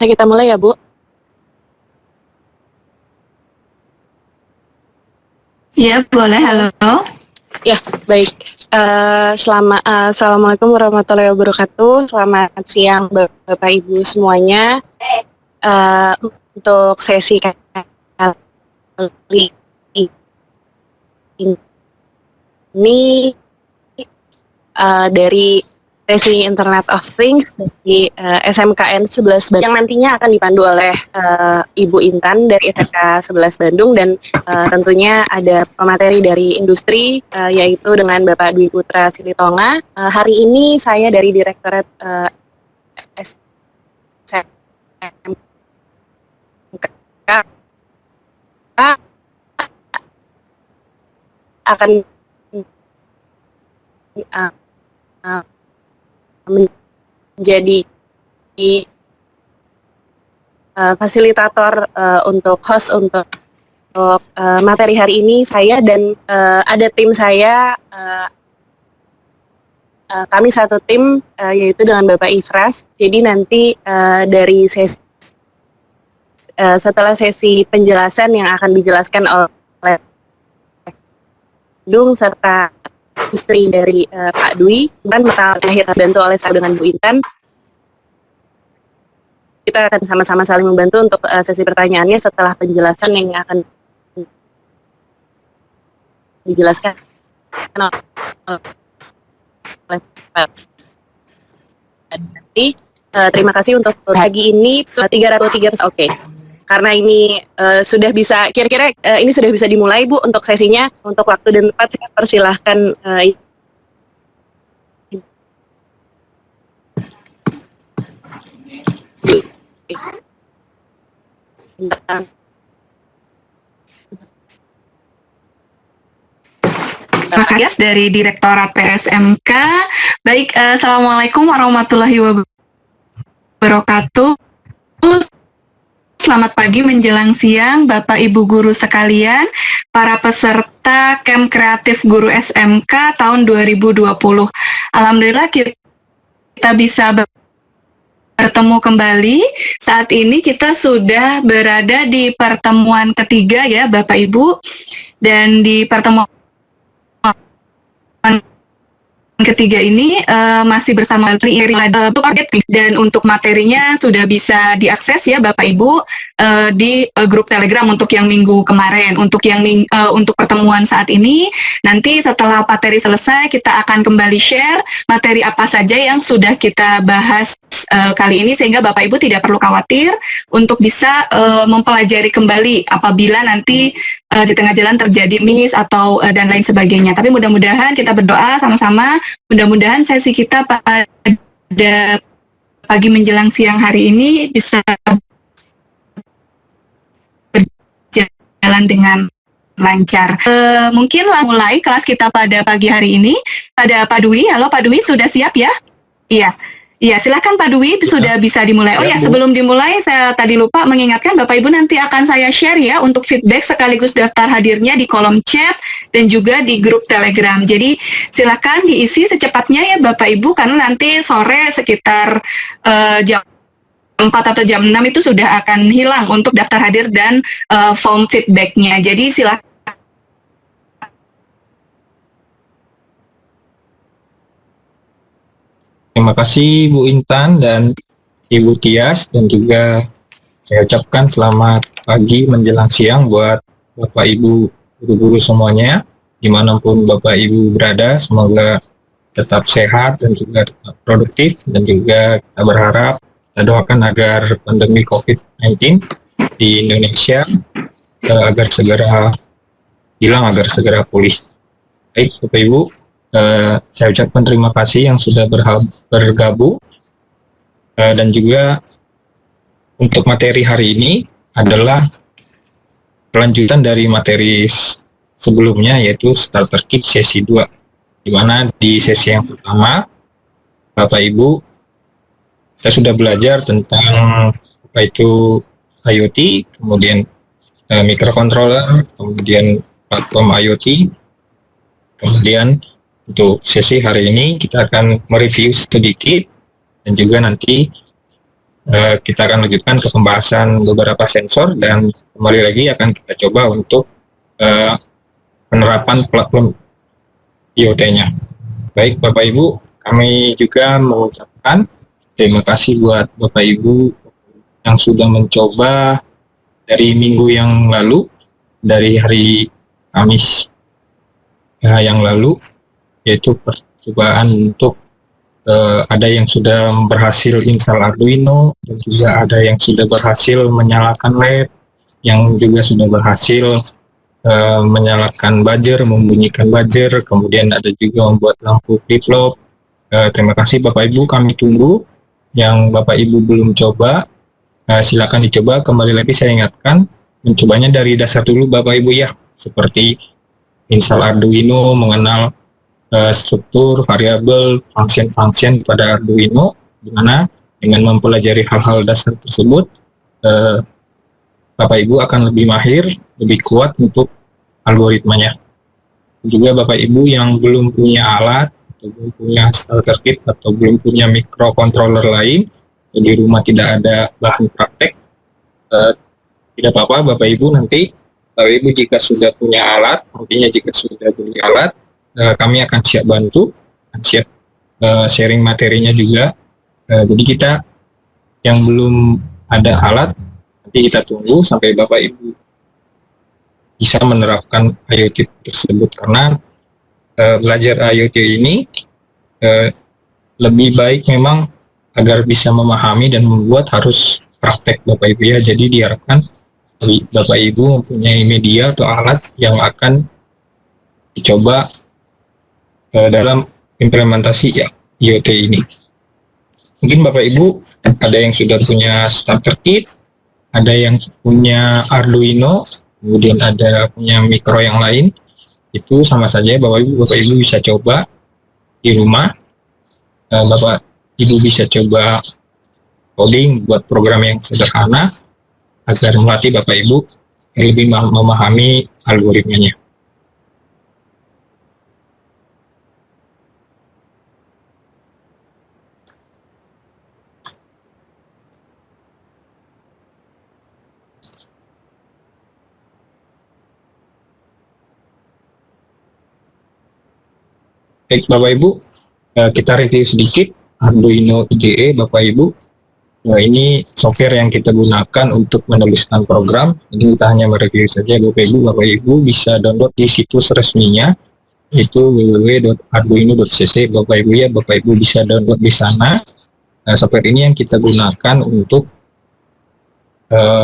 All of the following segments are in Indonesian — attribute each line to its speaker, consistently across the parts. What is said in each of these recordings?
Speaker 1: Bisa kita mulai ya, Bu?
Speaker 2: Iya, boleh. Halo.
Speaker 1: Ya, baik. Assalamualaikum warahmatullahi wabarakatuh. Selamat siang, Bapak Ibu semuanya. Untuk sesi kali ini dari sesi Internet of Things di SMKN 11 Bandung yang nantinya akan dipandu oleh Ibu Intan dari ITK 11 Bandung dan tentunya ada pemateri dari industri yaitu dengan Bapak Dwi Putra Silitonga. Hari ini saya dari Direktorat SMK akan menjadi fasilitator untuk host untuk materi hari ini. Saya dan ada tim saya, kami satu tim yaitu dengan Bapak Ifras. Jadi nanti dari setelah sesi penjelasan yang akan dijelaskan oleh Dung serta industri dari Pak Dwi, dan terakhir dibantu oleh saya dengan Bu Intan. Kita akan sama-sama saling membantu untuk sesi pertanyaannya setelah penjelasan yang akan dijelaskan oleh Pak. Nanti terima kasih untuk pagi ini 303. Oke. Karena ini sudah bisa, kira-kira ini sudah bisa dimulai, Bu, untuk sesinya. Untuk waktu dan tempat saya persilahkan
Speaker 2: Terima kasih dari Direktorat PSMK. Baik, Assalamualaikum warahmatullahi wabarakatuh. Selamat pagi menjelang siang, Bapak Ibu guru sekalian, para peserta Camp Kreatif Guru SMK tahun 2020. Alhamdulillah kita bisa bertemu kembali. Saat ini kita sudah berada di pertemuan ketiga ya Bapak Ibu. Dan di pertemuan ketiga ini masih bersama Menteri dan untuk materinya sudah bisa diakses ya Bapak Ibu di grup Telegram untuk yang minggu kemarin. Untuk pertemuan saat ini, nanti setelah materi selesai kita akan kembali share materi apa saja yang sudah kita bahas kali ini, sehingga Bapak Ibu tidak perlu khawatir untuk bisa mempelajari kembali apabila nanti di tengah jalan terjadi miss atau dan lain sebagainya. Tapi mudah-mudahan kita berdoa sama-sama, mudah-mudahan sesi kita pada pagi menjelang siang hari ini bisa berjalan dengan lancar. Mungkin mulai kelas kita pada pagi hari ini. Pada Pak Dwi, halo Pak Dwi, sudah siap ya? Iya, silakan Pak Dwi, sudah bisa dimulai. Oh ya, sebelum dimulai saya tadi lupa mengingatkan Bapak Ibu, nanti akan saya share ya untuk feedback sekaligus daftar hadirnya di kolom chat dan juga di grup Telegram. Jadi silakan diisi secepatnya ya Bapak Ibu, karena nanti sore sekitar jam 4 atau jam 6 itu sudah akan hilang untuk daftar hadir dan form feedbacknya. Jadi silakan.
Speaker 3: Terima kasih Bu Intan dan Ibu Tias, dan juga saya ucapkan selamat pagi menjelang siang buat Bapak Ibu guru-guru semuanya, dimanapun Bapak Ibu berada. Semoga tetap sehat dan juga tetap produktif, dan juga kita berharap, kita doakan agar pandemi COVID-19 di Indonesia agar segera hilang, agar segera pulih. Baik Bapak Ibu, saya ucapkan terima kasih yang sudah bergabung, dan juga untuk materi hari ini adalah kelanjutan dari materi sebelumnya, yaitu Starter Kit sesi 2, di mana di sesi yang pertama Bapak Ibu kita sudah belajar tentang apa itu IoT, kemudian microcontroller, kemudian platform IoT. Kemudian untuk sesi hari ini kita akan mereview sedikit dan juga nanti kita akan lanjutkan ke pembahasan beberapa sensor dan kembali lagi akan kita coba untuk penerapan platform IoT-nya. Baik Bapak Ibu, kami juga mengucapkan terima kasih buat Bapak Ibu yang sudah mencoba dari minggu yang lalu, dari hari Kamis yang lalu, yaitu percobaan untuk ada yang sudah berhasil install Arduino, dan juga ada yang sudah berhasil menyalakan LED, yang juga sudah berhasil menyalakan buzzer, membunyikan buzzer, kemudian ada juga membuat lampu flip-flop. Terima kasih Bapak Ibu, kami tunggu. Yang Bapak Ibu belum coba, silakan dicoba. Kembali lagi saya ingatkan, mencobanya dari dasar dulu Bapak Ibu ya, seperti install Arduino, mengenal struktur, variabel, function pada Arduino, di mana dengan mempelajari hal-hal dasar tersebut, Bapak Ibu akan lebih mahir, lebih kuat untuk algoritmanya. Juga Bapak Ibu yang belum punya alat, atau belum punya starter kit, atau belum punya microcontroller lain, atau di rumah tidak ada bahan praktek, tidak apa-apa Bapak Ibu, nanti Bapak Ibu jika sudah punya alat, artinya jika sudah beli alat, kami akan siap bantu, akan siap sharing materinya juga. Jadi kita yang belum ada alat, nanti kita tunggu sampai Bapak Ibu bisa menerapkan IoT tersebut, karena belajar IoT ini lebih baik memang agar bisa memahami dan membuat harus praktek Bapak Ibu ya. Jadi diharapkan Bapak Ibu mempunyai media atau alat yang akan dicoba dalam implementasi ya IoT ini. Mungkin Bapak Ibu ada yang sudah punya starter kit, ada yang punya Arduino, kemudian ada punya mikro yang lain. Itu sama saja Bapak Ibu bisa coba di rumah. Bapak Ibu bisa coba coding buat program yang sederhana agar melatih Bapak Ibu lebih memahami algoritmanya. Baik Bapak Ibu, kita review sedikit Arduino IDE Bapak Ibu. Ini software yang kita gunakan untuk menuliskan program. Ini kita hanya mereview saja Bapak Ibu. Bapak Ibu bisa download di situs resminya, yaitu www.arduino.cc. Bapak Ibu ya, Bapak Ibu bisa download di sana. Software ini yang kita gunakan untuk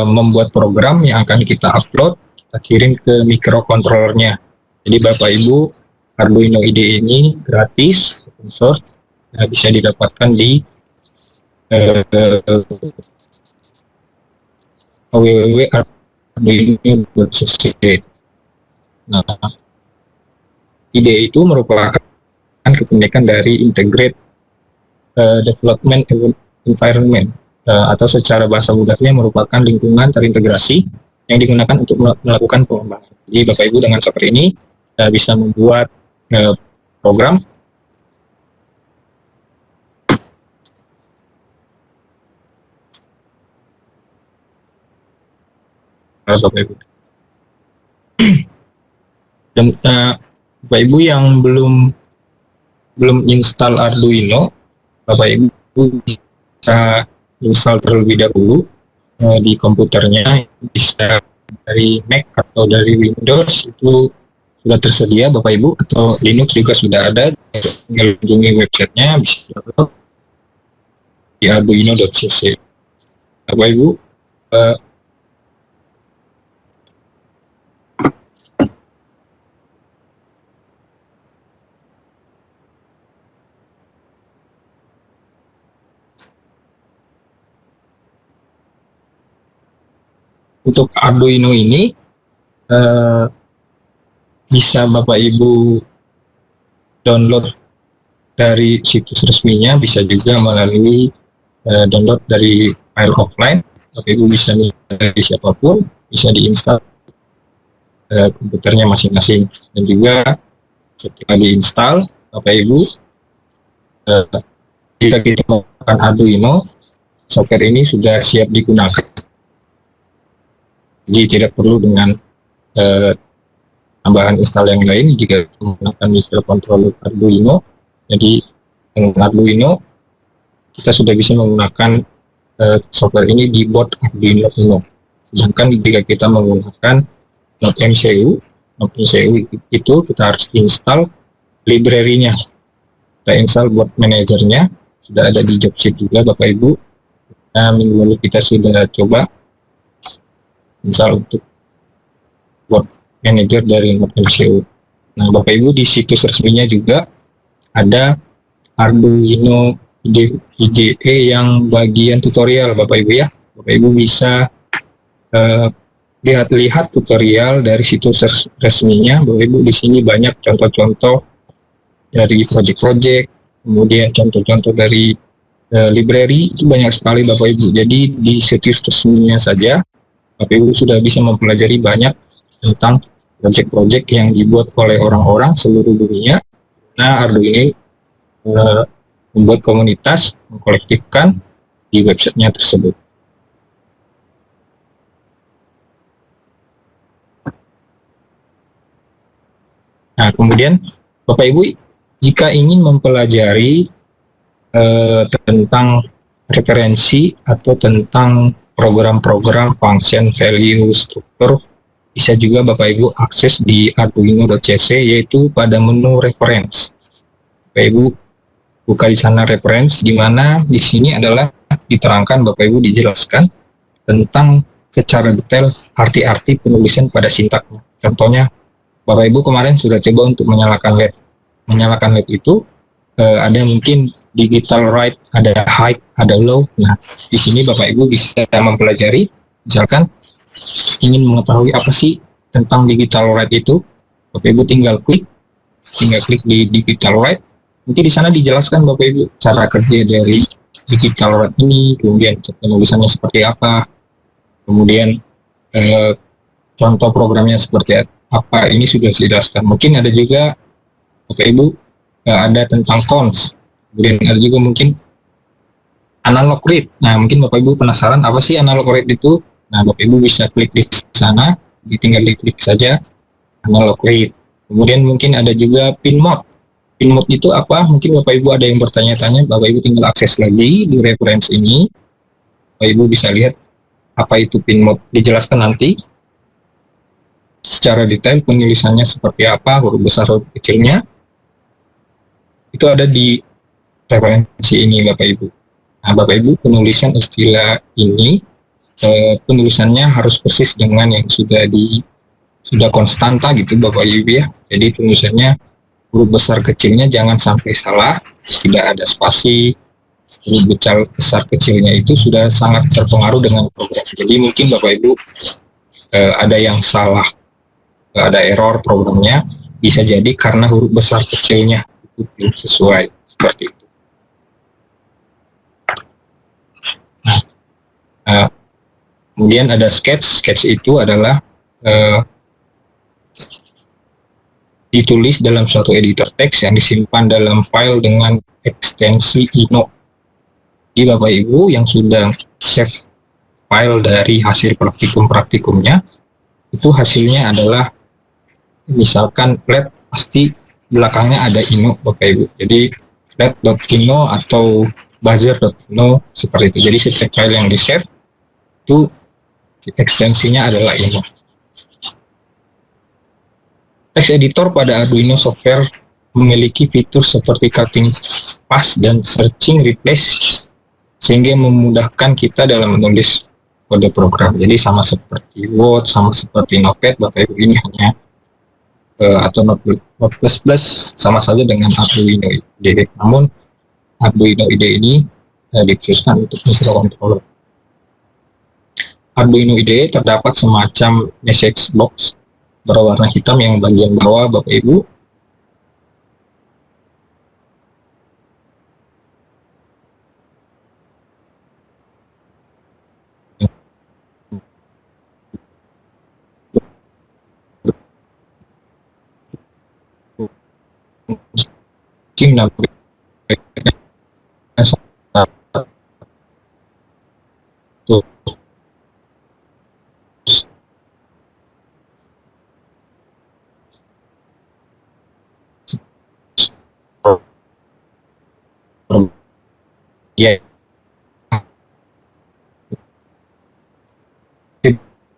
Speaker 3: membuat program yang akan kita upload, kita kirim ke microcontrollernya. Jadi Bapak Ibu, Arduino IDE ini gratis, open source, bisa didapatkan di www.arduino.cc. Nah, IDE itu merupakan kependekan dari Integrated Development Environment, atau secara bahasa mudahnya merupakan lingkungan terintegrasi yang digunakan untuk melakukan pengembangan. Jadi Bapak Ibu dengan software ini bisa membuat program Bapak Ibu. Dan Bapak Ibu yang belum install Arduino, Bapak Ibu bisa install terlebih dahulu di komputernya, bisa dari Mac atau dari Windows, itu sudah tersedia Bapak Ibu, atau Linux juga sudah ada. Tinggal kunjungi websitenya, bisa download di arduino.cc. Bapak Ibu, untuk Arduino ini bisa Bapak Ibu download dari situs resminya, bisa juga melalui download dari file offline. Bapak Ibu bisa dari siapapun, bisa diinstal komputernya masing-masing. Dan juga ketika diinstal, Bapak Ibu jika kita menggunakan Arduino, software ini sudah siap digunakan. Jadi tidak perlu dengan tambahan install yang lain jika menggunakan microcontroller Arduino. Jadi dengan Arduino kita sudah bisa menggunakan software ini di board Arduino Uno. Sedangkan jika kita menggunakan Node MCU itu kita harus install library-nya. Kita install board manager-nya, sudah ada di job sheet juga Bapak Ibu. Nah, minggu lalu kita sudah coba install untuk board manager dari Node MCU. Nah, Bapak Ibu, di situs resminya juga ada Arduino IDE yang bagian tutorial Bapak Ibu ya. Bapak Ibu bisa lihat-lihat tutorial dari situs resminya. Bapak Ibu, di sini banyak contoh-contoh dari project-project, kemudian contoh-contoh dari library, itu banyak sekali Bapak Ibu. Jadi di situs resminya saja Bapak Ibu sudah bisa mempelajari banyak tentang project-project yang dibuat oleh orang-orang seluruh dunia. Nah, Arduino membuat komunitas, mengkolektifkan di websitenya tersebut. Nah, kemudian Bapak Ibu, jika ingin mempelajari tentang referensi atau tentang program-program function, value, struktur, bisa juga Bapak Ibu akses di arduino.cc, yaitu pada menu reference. Bapak Ibu buka di sana reference, di mana di sini adalah diterangkan Bapak Ibu dijelaskan tentang secara detail arti-arti penulisan pada sintaknya. Contohnya, Bapak Ibu kemarin sudah coba untuk menyalakan LED. Menyalakan LED itu ada mungkin digital right, ada high, ada low. Nah, di sini Bapak Ibu bisa mempelajari, misalkan ingin mengetahui apa sih tentang digital right itu, Bapak Ibu tinggal klik di digital right. Nanti di sana dijelaskan Bapak Ibu cara kerja dari digital right ini, kemudian penulisannya seperti apa, kemudian contoh programnya seperti apa, ini sudah dijelaskan. Mungkin ada juga Bapak Ibu ada tentang cons, kemudian ada juga mungkin analog read. Nah, mungkin Bapak Ibu penasaran apa sih analog read itu. Nah, Bapak Ibu bisa klik di sana, tinggal diklik saja analog read. Kemudian mungkin ada juga pin mode. Pin mode itu apa? Mungkin Bapak Ibu ada yang bertanya-tanya, Bapak Ibu tinggal akses lagi di reference ini. Bapak Ibu bisa lihat apa itu pin mode, dijelaskan nanti secara detail penulisannya seperti apa, huruf besar huruf kecilnya. Itu ada di referensi ini Bapak Ibu. Nah, Bapak Ibu, penulisan istilah ini penulisannya harus persis dengan yang sudah konstanta gitu Bapak Ibu ya. Jadi tulisannya huruf besar kecilnya jangan sampai salah, tidak ada spasi. Huruf besar kecilnya itu sudah sangat terpengaruh dengan program. Jadi mungkin Bapak Ibu ada yang salah, ada error programnya, bisa jadi karena huruf besar kecilnya itu belum sesuai, seperti itu. Nah, kemudian ada sketch itu adalah ditulis dalam suatu editor teks yang disimpan dalam file dengan ekstensi ino. Jadi Bapak Ibu yang sudah save file dari hasil praktikumnya, itu hasilnya adalah misalkan LED, pasti belakangnya ada ino Bapak Ibu. Jadi LED.ino atau buzzer.ino seperti itu. Jadi setiap file yang di save itu ekstensinya adalah ino. Text editor pada Arduino software memiliki fitur seperti cutting path dan searching replace, sehingga memudahkan kita dalam menulis kode program. Jadi sama seperti Word, sama seperti Notepad, Bapak Ibu, ini hanya atau Notepad++ sama saja dengan Arduino IDE. Namun Arduino IDE ini dikhususkan untuk microcontroller. Arduino IDE terdapat semacam message box berwarna hitam yang bagian bawah Bapak Ibu. Tuh. Ya.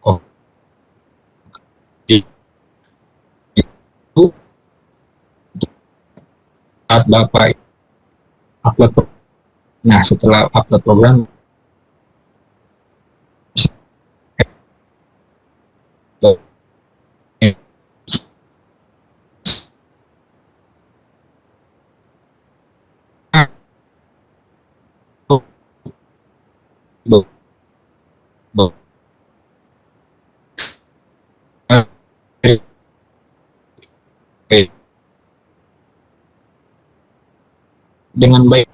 Speaker 3: Oh. Itu saat Bapak upload. Nah, setelah upload program, dengan baik.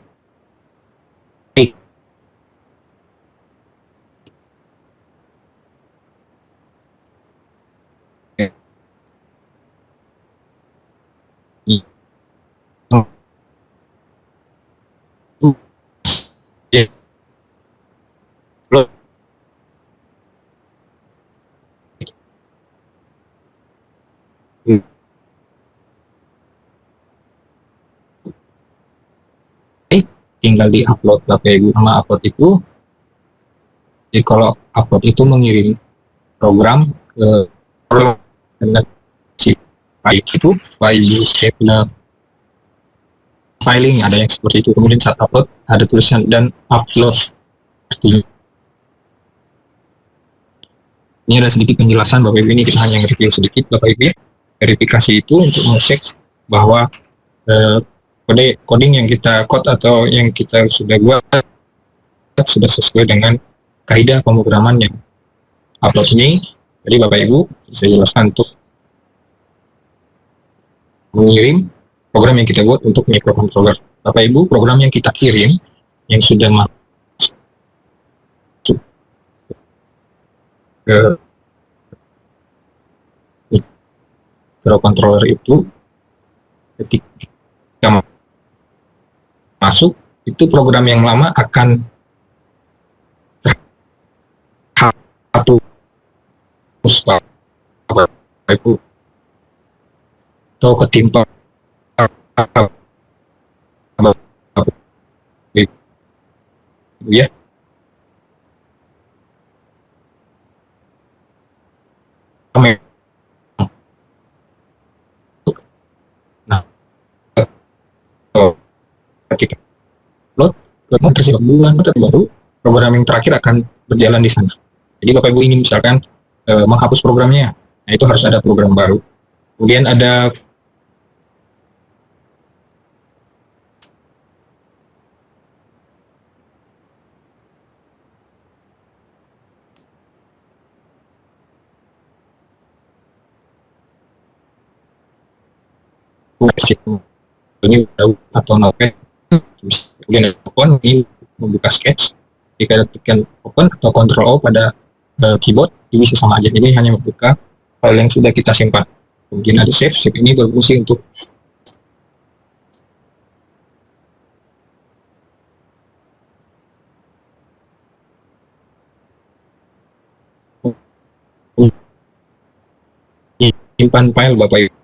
Speaker 3: Tinggal di-upload Bapak Ibu. Sama upload itu, jadi kalau upload itu mengirim program ke dengan si file itu, file filing, ada yang seperti itu. Kemudian saat upload ada tulisan dan upload. Artinya ini ada sedikit penjelasan Bapak Ibu, ini kita hanya review sedikit Bapak Ibu ya. Verifikasi itu untuk mengecek bahwa coding yang kita atau yang kita sudah buat sudah sesuai dengan kaidah pemrograman yang upload ini. Jadi Bapak Ibu bisa jelaskan untuk mengirim program yang kita buat untuk microcontroller. Bapak Ibu, program yang kita kirim yang sudah masuk ke microcontroller itu, ketika masuk itu program yang lama akan terhapus Bapak Ibu atau ketimpa ya. Nah, kita load kemudian tersebut bulan terbaru, program yang terakhir akan berjalan di sana. Jadi Bapak Ibu ingin misalkan menghapus programnya, nah itu harus ada program baru. Kemudian ada ini atau notepad, kemudian ada open, ini membuka sketch. Jika tekan open atau Ctrl O pada keyboard, ini bisa sama aja. Ini hanya membuka file yang sudah kita simpan. Kemudian ada save ini berfungsi untuk simpan file Bapak Ibu.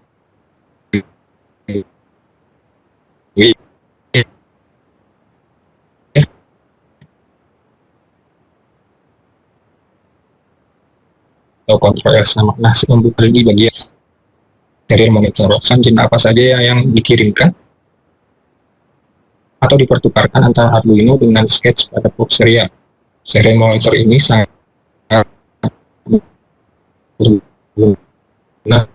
Speaker 3: Atau Ctrl S sama. Nah, membuka di bagian serial monitor engine apa saja yang dikirimkan atau dipertukarkan antara Arduino dengan sketch pada box serial. Serial monitor ini sangat berguna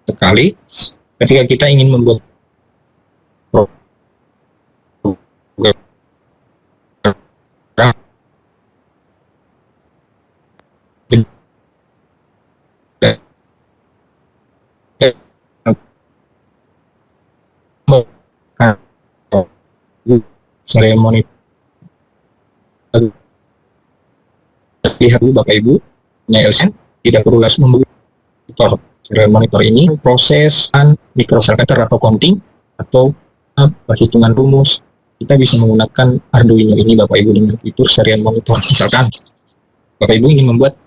Speaker 3: sekali ketika kita ingin membuat program serial monitor. Lihat dulu Bapak Ibu, LSN tidak perlu langsung membuka serial monitor ini proses microcircuit atau counting atau perhitungan rumus kita bisa menggunakan Arduino ini Bapak Ibu dengan fitur serial monitor. Misalkan Bapak Ibu ingin membuat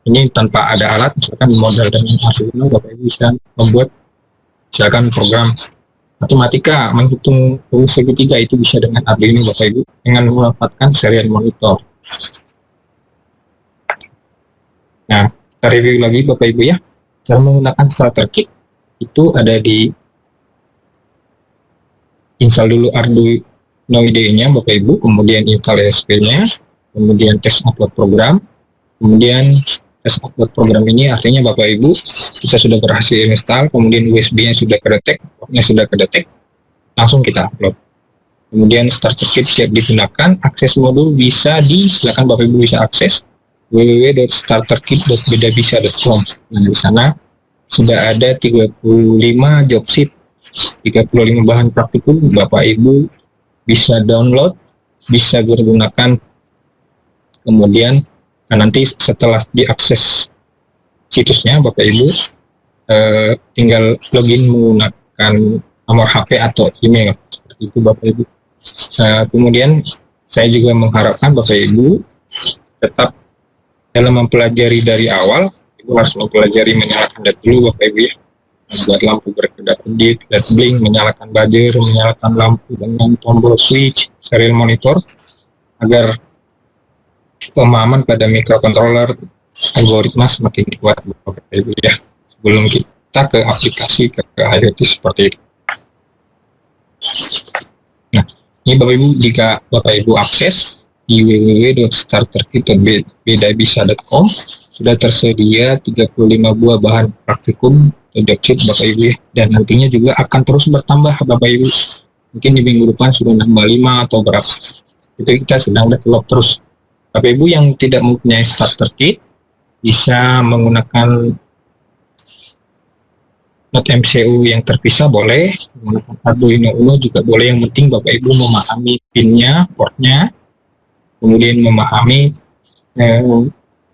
Speaker 3: ini tanpa ada alat, misalkan modal dengan Arduino, Bapak Ibu bisa membuat misalkan program matematika menghitung segitiga, itu bisa dengan Arduino Bapak Ibu dengan memanfaatkan serial monitor. Nah, kita review lagi Bapak Ibu ya. Cara menggunakan starter kit itu ada di install dulu Arduino IDE-nya Bapak Ibu, kemudian install ESP-nya, kemudian tes upload program, kemudian tes upload program ini artinya Bapak Ibu kita sudah berhasil install, kemudian USB-nya sudah kedetek, portnya sudah kedetek, langsung kita upload. Kemudian starter kit siap digunakan, akses modul bisa silakan Bapak Ibu bisa akses www.starterkit.bedabisa.com. Nah, di sana sudah ada 35 job sheet, 35 bahan praktikum, Bapak Ibu bisa download, bisa digunakan. Kemudian nanti setelah diakses situsnya Bapak Ibu tinggal login menggunakan nomor HP atau email, seperti itu Bapak Ibu. Kemudian saya juga mengharapkan Bapak Ibu tetap dalam mempelajari dari awal, Ibu harus mempelajari menyalakan LED dulu Bapak Ibu ya, membuat lampu berkedap-kedip, LED blink, menyalakan buzzer, menyalakan lampu dengan tombol switch, serial monitor, agar pemahaman pada microcontroller algoritma semakin kuat Bapak Ibu ya, sebelum kita ke aplikasi ke IoT seperti itu. Nah, ini Bapak Ibu, jika Bapak Ibu akses di www.starterkit.bedabisa.com sudah tersedia 35 buah bahan praktikum job sheet Bapak Ibu ya, dan nantinya juga akan terus bertambah Bapak Ibu. Mungkin di minggu depan sudah nambah 5 atau berapa, itu kita sedang develop terus. Bapak Ibu yang tidak mempunyai starter kit bisa menggunakan Node MCU yang terpisah boleh, menggunakan Arduino Uno juga boleh, yang penting Bapak Ibu memahami pinnya, portnya, kemudian memahami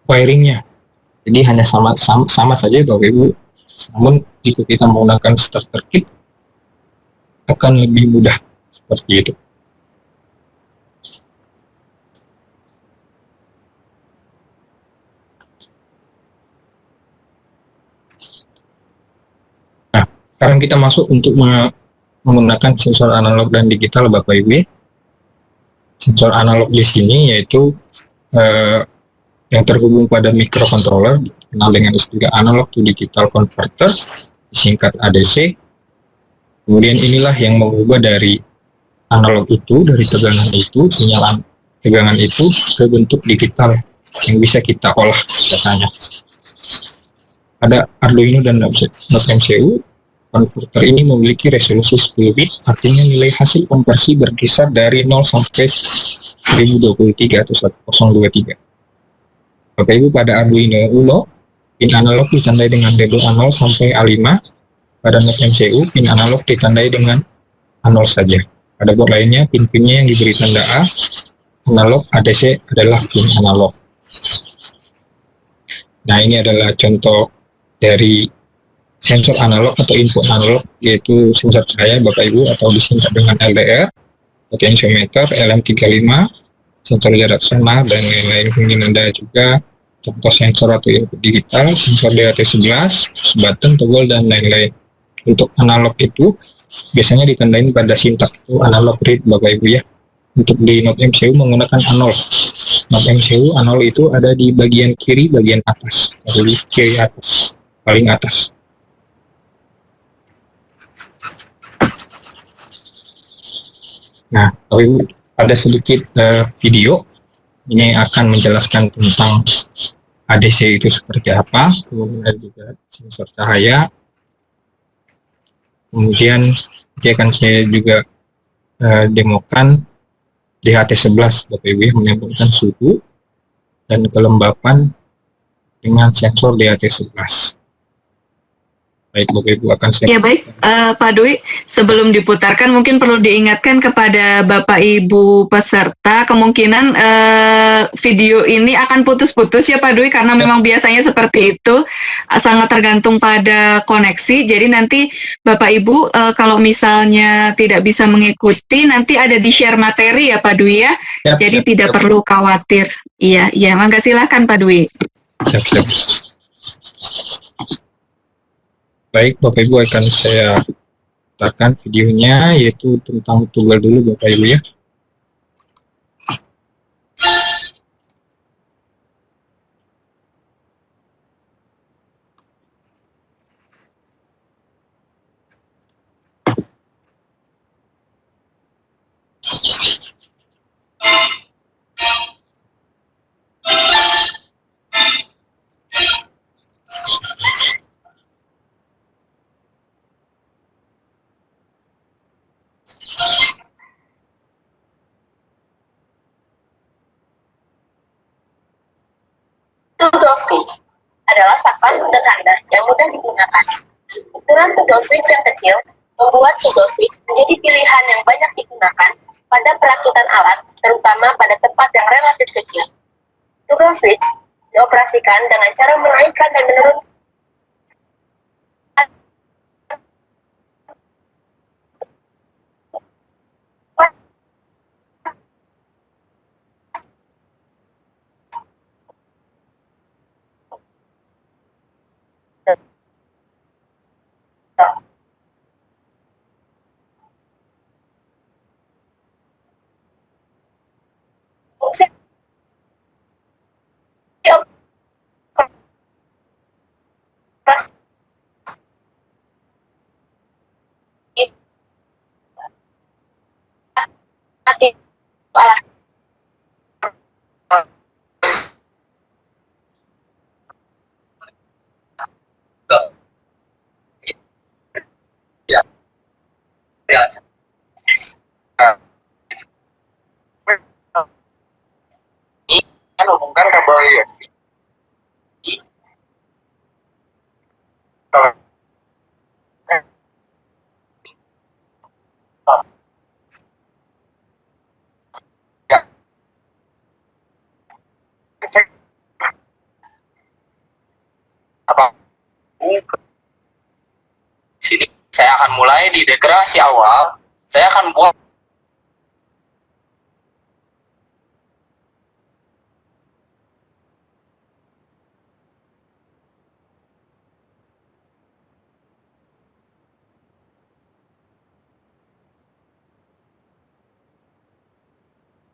Speaker 3: wiringnya. Jadi hanya sama saja Bapak Ibu, namun jika kita menggunakan starter kit akan lebih mudah seperti itu. Nah, sekarang kita masuk untuk menggunakan sensor analog dan digital Bapak Ibu. Sensor analog di sini yaitu yang terhubung pada microcontroller, dikenal dengan istilah analog to digital converter, disingkat ADC. Kemudian inilah yang mengubah dari analog itu, dari tegangan itu, sinyalan tegangan itu ke bentuk digital yang bisa kita olah datanya. Ada Arduino dan Node MCU. Konverter ini memiliki resolusi 10 bit, artinya nilai hasil konversi berkisar dari 0 sampai 1023 atau 1023. Bapak Ibu, pada Arduino Uno, pin analog ditandai dengan label A0 sampai A5. Pada Node MCU, pin analog ditandai dengan A0 saja. Pada board lainnya, pin-pinnya yang diberi tanda A, analog, ADC adalah pin analog. Nah, ini adalah contoh dari sensor analog atau input analog, yaitu sensor cahaya Bapak Ibu, atau disingkat dengan LDR, potentiometer, LM35, sensor jarak sonar, dan lain-lain. Kemudian ada juga contoh sensor atau input digital, sensor DHT11, button, toggle, dan lain-lain. Untuk analog itu biasanya ditandain pada sintak itu analog read Bapak Ibu ya. Untuk di Node MCU menggunakan A0. Node MCU A0 itu ada di bagian kiri, bagian atas, atau di kiri atas, paling atas. Nah, ada sedikit video ini akan menjelaskan tentang ADC itu seperti apa, kemudian juga sensor cahaya, kemudian nanti akan saya juga demokan DHT11 Bapak Ibu, menyambungkan suhu dan kelembapan dengan sensor DHT11. Baik, Bapak Ibu akan saya.
Speaker 2: Ya baik, Pak Dwi, sebelum diputarkan mungkin perlu diingatkan kepada Bapak Ibu peserta, kemungkinan video ini akan putus-putus ya Pak Dwi, karena memang biasanya seperti itu, sangat tergantung pada koneksi. Jadi nanti Bapak Ibu kalau misalnya tidak bisa mengikuti, nanti ada di share materi ya Pak Dwi ya,
Speaker 3: Siap,
Speaker 2: jadi
Speaker 3: siap,
Speaker 2: tidak
Speaker 3: siap.
Speaker 2: perlu khawatir. Iya, mangga silakan Pak Dwi.
Speaker 3: Siap. Baik, Bapak Ibu akan saya putarkan videonya, yaitu tentang tugal dulu Bapak Ibu ya.
Speaker 1: Toggle switch adalah saklar sederhana yang mudah digunakan. Ukuran toggle switch yang kecil membuat toggle switch menjadi pilihan yang banyak digunakan pada perakitan alat, terutama pada tempat yang relatif kecil. Toggle switch dioperasikan dengan cara menaikkan dan menurunkan fungsi operasi alat. Menghubungkan kabel USB apa? Sini saya akan mulai di degrasi awal. Saya akan buat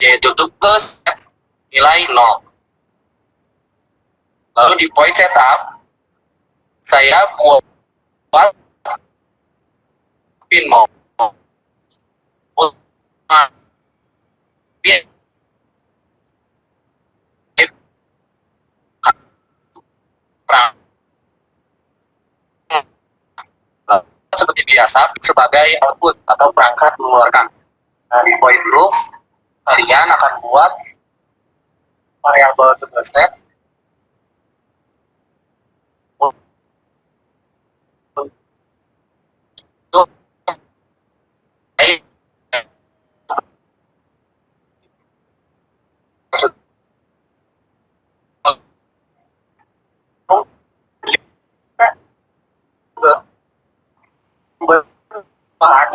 Speaker 1: yaitu tugas nilai 0. Lalu di point setup saya buat pin mau pin seperti biasa sebagai output atau perangkat mengeluarkan. Nah, di point proof kalian akan buat variabel tugas net untuk bahan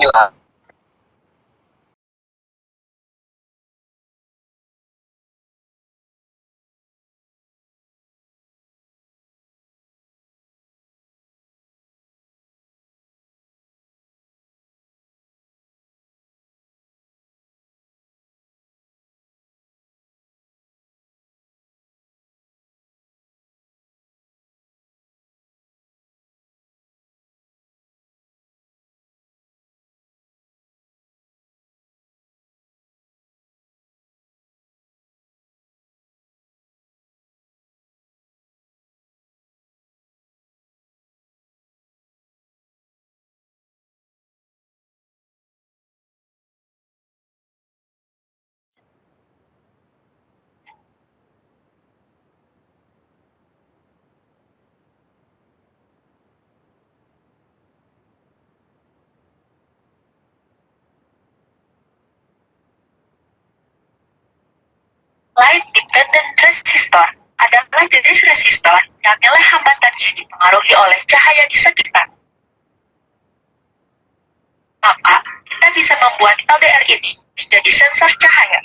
Speaker 4: jika nilai hambatannya dipengaruhi oleh cahaya di sekitar. Maka, kita bisa membuat LDR ini menjadi sensor cahaya.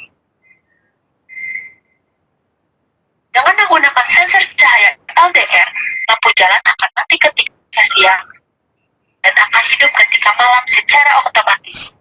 Speaker 4: Dengan menggunakan sensor cahaya LDR, lampu jalan akan mati ketika siang dan akan hidup ketika malam secara otomatis.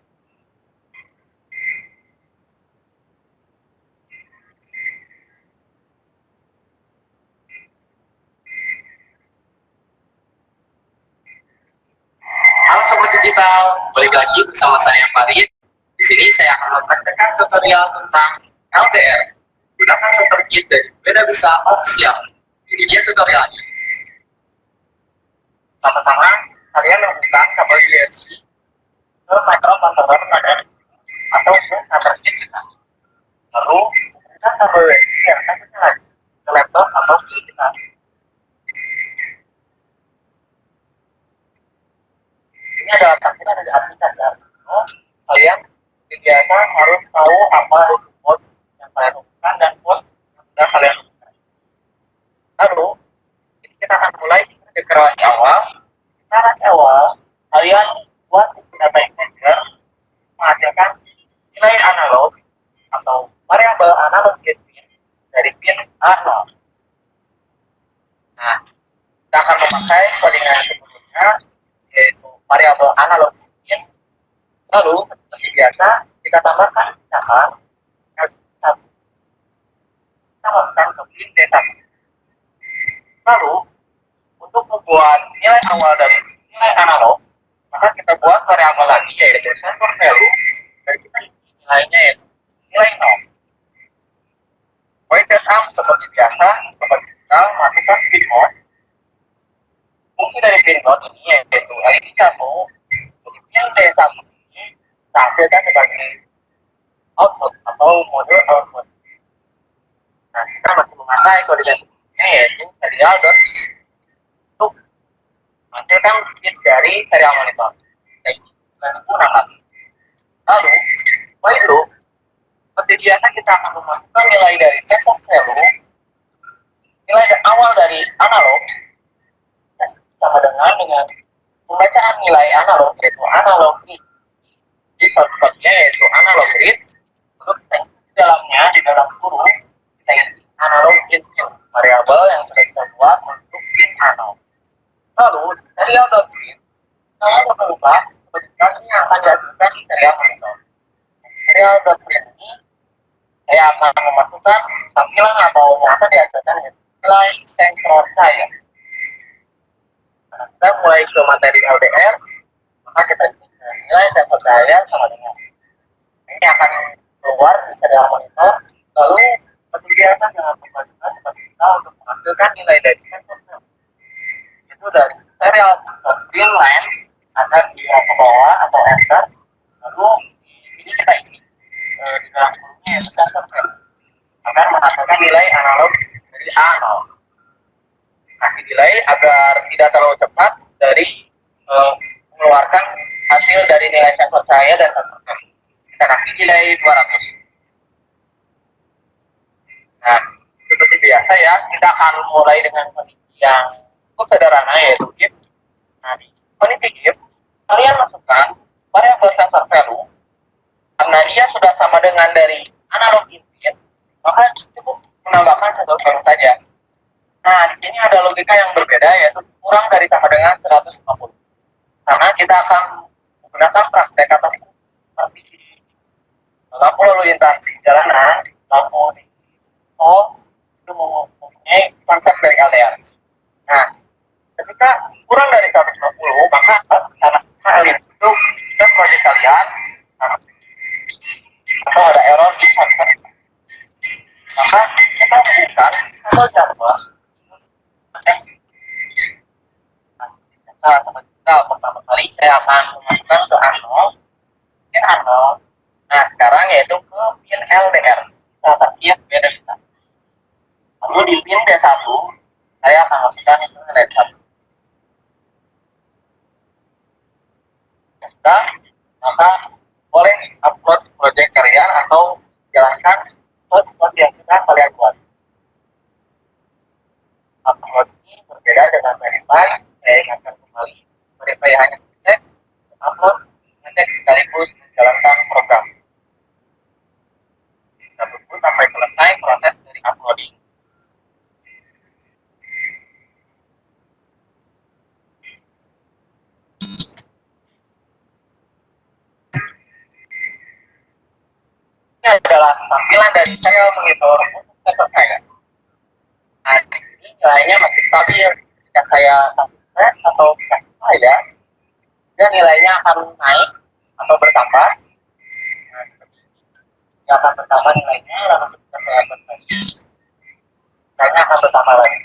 Speaker 5: Halo Sobat Digital, balik lagi bersama saya Farid. Di sini saya akan mempraktekkan tutorial tentang LDR. Gunakan starter kit dari Beda Bisa Official. Ini dia tutorialnya. Pertama, kalian menghubungkan kabel USB ke microcontroller pada atau ke starter kit kita. Lalu, hubungkan kabel USB yang satunya lagi ke laptop atau PC kita. Ini adalah tampilan dari aplikasi Arduino. Kalian biasa harus tahu apa mode yang kalian hubungkan dan mode yang sudah kalian hubungkan. Lalu, ini kita akan mulai di generasi awal. Generasi awal, kalian buat data integer menghasilkan nilai analog atau variabel analog pin dari pin A0. Nah, kita akan memakai codingan sebelumnya, yaitu variabel analog pin. Lalu seperti biasa kita tambahkan misalkan L1, kita masukkan ke pin D1. Lalu untuk membuat nilai awal dari nilai analog, maka kita buat variabel lagi yaitu sensor value dan kita isi nilainya yaitu nilai 0. Void setup seperti biasa, seperti kita masukkan pin mode. Fungsi dari pin mode ini yaitu LED 1 jadi pin D1 ini kita hasilkan sebagai output atau modul output. Nah, kita masih memakai koordinasinya yaitu serial dot untuk menghasilkan bit dari serial monitor. Lalu, while loop, seperti biasa kita akan memasukkan nilai dari sensor value, nilai awal dari analog sama dengan pembacaan nilai analog yaitu analog read. Jadi shortcutnya yaitu analog read. Untuk di dalamnya di dalam kurung kita isi analog pin variabel yang sudah kita buat untuk pin analog. Lalu serial dot read kalau berubah seperti yang akan dihasilkan di serial monitor. Serial dot read ini saya akan memasukkan tampilan atau yang akan dihasilkan nilai sensor saya. Kita mulai ke materi LDR, maka kita nilai sensor daya sama dengan ini akan keluar di serial monitor. Lalu seperti biasa jangan lupa juga seperti kita untuk menghasilkan nilai dari sensor itu dari serial sensor pin line akan dia ke bawah atau enter. Lalu di sini kita isi di dalam kurungnya yaitu sensor pin akan menghasilkan nilai analog dari A0. Kasih delay agar tidak terlalu cepat dari mengeluarkan hasil dari nilai sensor cahaya dan sensor kami. Kita kasih delay 200. Nah, seperti biasa ya, kita akan mulai dengan kondisi yang cukup sederhana yaitu if. Nah, di kondisi if, kalian masukkan variabel sensor value. Karena dia sudah sama dengan dari analog input, maka cukup menambahkan sensor value saja. Nah, di sini ada logika yang berbeda yaitu kurang dari sama dengan 150. Karena kita akan menggunakan praktek atas seperti lampu lalu lintas di jalanan, lampu di tol itu mempunyai konsep dari LDR. Nah, ketika kurang dari 150 maka karena hal itu kita proyek kalian atau ada error di konsep, maka kita hubungkan atau jadwal. Nah, pertama kali saya akan memasukkan ke analog, pin analog. Nah, sekarang yaitu ke pin LDR. Kita target beda bisa. Lalu di pin D1, saya akan masukkan itu nilai 1. Ya sudah, maka boleh upload project kalian atau jalankan code yang kita kalian buat. Upload ini saya hanya cek, upload, ngecek sekaligus menjalankan program. Kita tunggu sampai selesai proses dari uploading. Ini adalah tampilan dari saya monitor untuk sensor saya. Nah, di sini nilainya masih stabil. Jika saya press atau saya, dan nilainya akan naik atau bertambah. Nah, dia akan bertambah nilainya, lalu ketika saya press, nilainya akan bertambah lagi.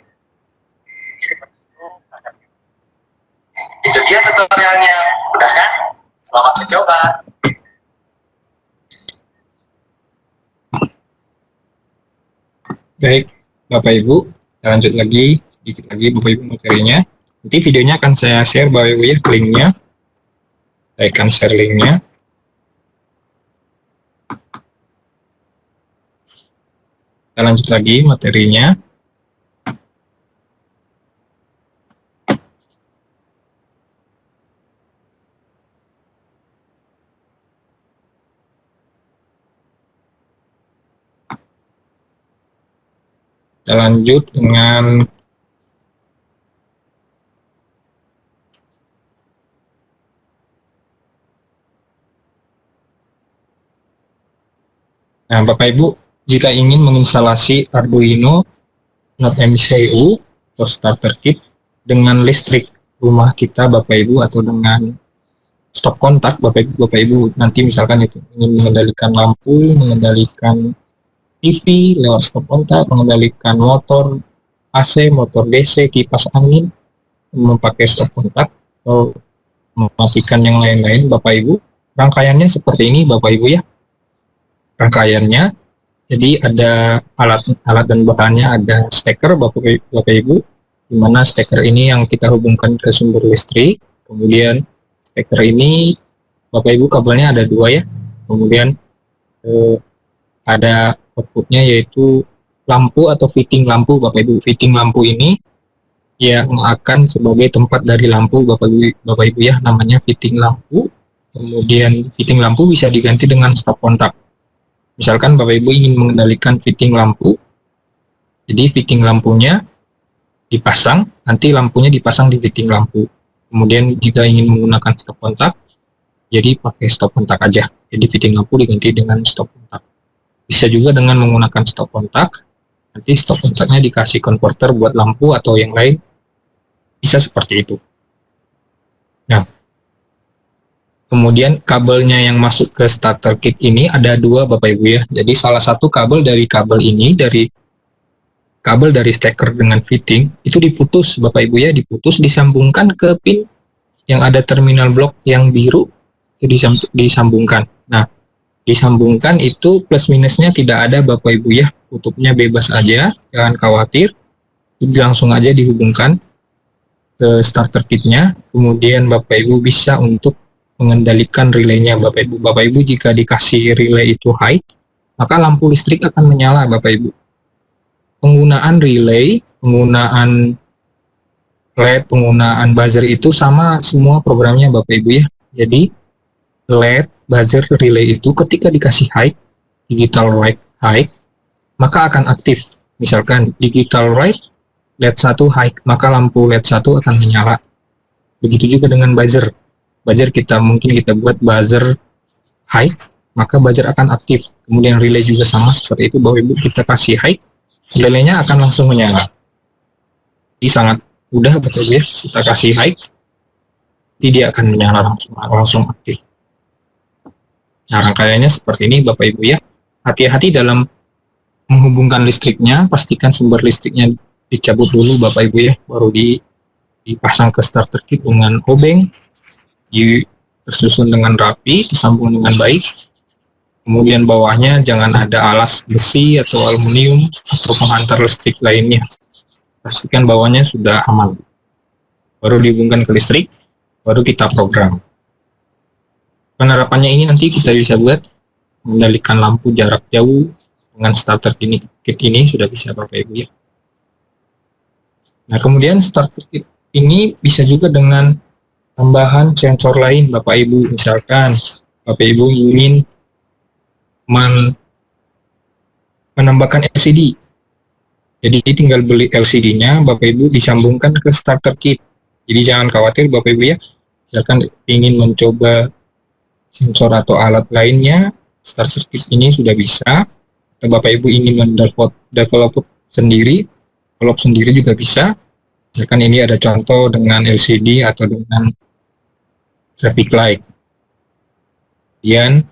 Speaker 5: Itu dia tutorialnya. Udah kan? Selamat mencoba.
Speaker 3: Baik, Bapak Ibu, kita lanjut lagi, sedikit lagi Bapak Ibu materinya. Nanti videonya akan saya share Bapak Ibu ya, linknya. Saya akan share linknya. Kita lanjut lagi materinya. Kita lanjut dengan nah, Bapak Ibu, jika ingin menginstalasi Arduino Not MCU atau starter kit dengan listrik rumah kita Bapak Ibu atau dengan stop kontak Bapak Ibu nanti misalkan itu ingin mengendalikan lampu, mengendalikan TV lewat stop kontak, mengendalikan motor AC, motor DC, kipas angin memakai stop kontak atau mematikan yang lain-lain Bapak Ibu. Rangkaiannya seperti ini Bapak Ibu ya. Rangkaiannya jadi ada alat dan bahannya, ada steker Bapak Ibu, di mana steker ini yang kita hubungkan ke sumber listrik. Kemudian steker ini Bapak Ibu kabelnya ada dua ya. Kemudian ada outputnya yaitu lampu atau fitting lampu Bapak Ibu. Fitting lampu ini yang akan sebagai tempat dari lampu Bapak Ibu ya, namanya fitting lampu. Kemudian fitting lampu bisa diganti dengan stop kontak. Misalkan Bapak Ibu ingin mengendalikan fitting lampu, jadi fitting lampunya dipasang, nanti lampunya dipasang di fitting lampu. Kemudian jika ingin menggunakan stop kontak, jadi pakai stop kontak aja. Jadi fitting lampu diganti dengan stop kontak. Bisa juga dengan menggunakan stop kontak, nanti stop kontaknya dikasih konverter buat lampu atau yang lain, bisa seperti itu. Nah, kemudian kabelnya yang masuk ke starter kit ini ada dua Bapak Ibu ya. Jadi salah satu kabel dari kabel ini, dari kabel dari steker dengan fitting, itu diputus Bapak Ibu ya, diputus, disambungkan ke pin yang ada terminal blok yang biru, itu disambungkan. Nah, disambungkan itu plus minusnya tidak ada Bapak Ibu ya, tutupnya bebas aja, jangan khawatir, jadi langsung aja dihubungkan ke starter kitnya. Kemudian Bapak Ibu bisa untuk mengendalikan relaynya Bapak Ibu jika dikasih relay itu high, maka lampu listrik akan menyala Bapak Ibu. Penggunaan relay, penggunaan LED, penggunaan buzzer itu sama semua programnya Bapak Ibu ya. Jadi LED, buzzer, relay itu ketika dikasih high, digital right high, maka akan aktif. Misalkan digital right LED 1 high, maka lampu LED 1 akan menyala. Begitu juga dengan buzzer. Buzzer mungkin kita buat buzzer high, maka buzzer akan aktif. Kemudian relay juga sama seperti itu, Bapak Ibu kita kasih high, relaynya akan langsung menyala. Jadi sangat mudah Bapak Ibu ya, kita kasih high, jadi dia akan menyala langsung aktif. Nah, rangkaiannya seperti ini Bapak Ibu ya. Hati-hati dalam menghubungkan listriknya, pastikan sumber listriknya dicabut dulu Bapak Ibu ya, baru dipasang ke starter kit dengan obeng, tersusun dengan rapi, disambung dengan baik. Kemudian bawahnya jangan ada alas besi atau aluminium atau penghantar listrik lainnya. Pastikan bawahnya sudah aman. Baru dihubungkan ke listrik, baru kita program. Penerapannya ini nanti kita bisa buat mengendalikan lampu jarak jauh dengan starter kit ini sudah bisa Bapak Ibu ya. Nah, kemudian starter kit ini bisa juga dengan tambahan sensor lain Bapak Ibu. Misalkan Bapak Ibu ingin menambahkan LCD, jadi tinggal beli LCD-nya, Bapak Ibu disambungkan ke starter kit. Jadi jangan khawatir Bapak Ibu ya, misalkan ingin mencoba sensor atau alat lainnya, starter kit ini sudah bisa. Atau Bapak Ibu ingin develop sendiri, develop sendiri juga bisa. Misalkan ini ada contoh dengan LCD atau dengan traffic light. Kemudian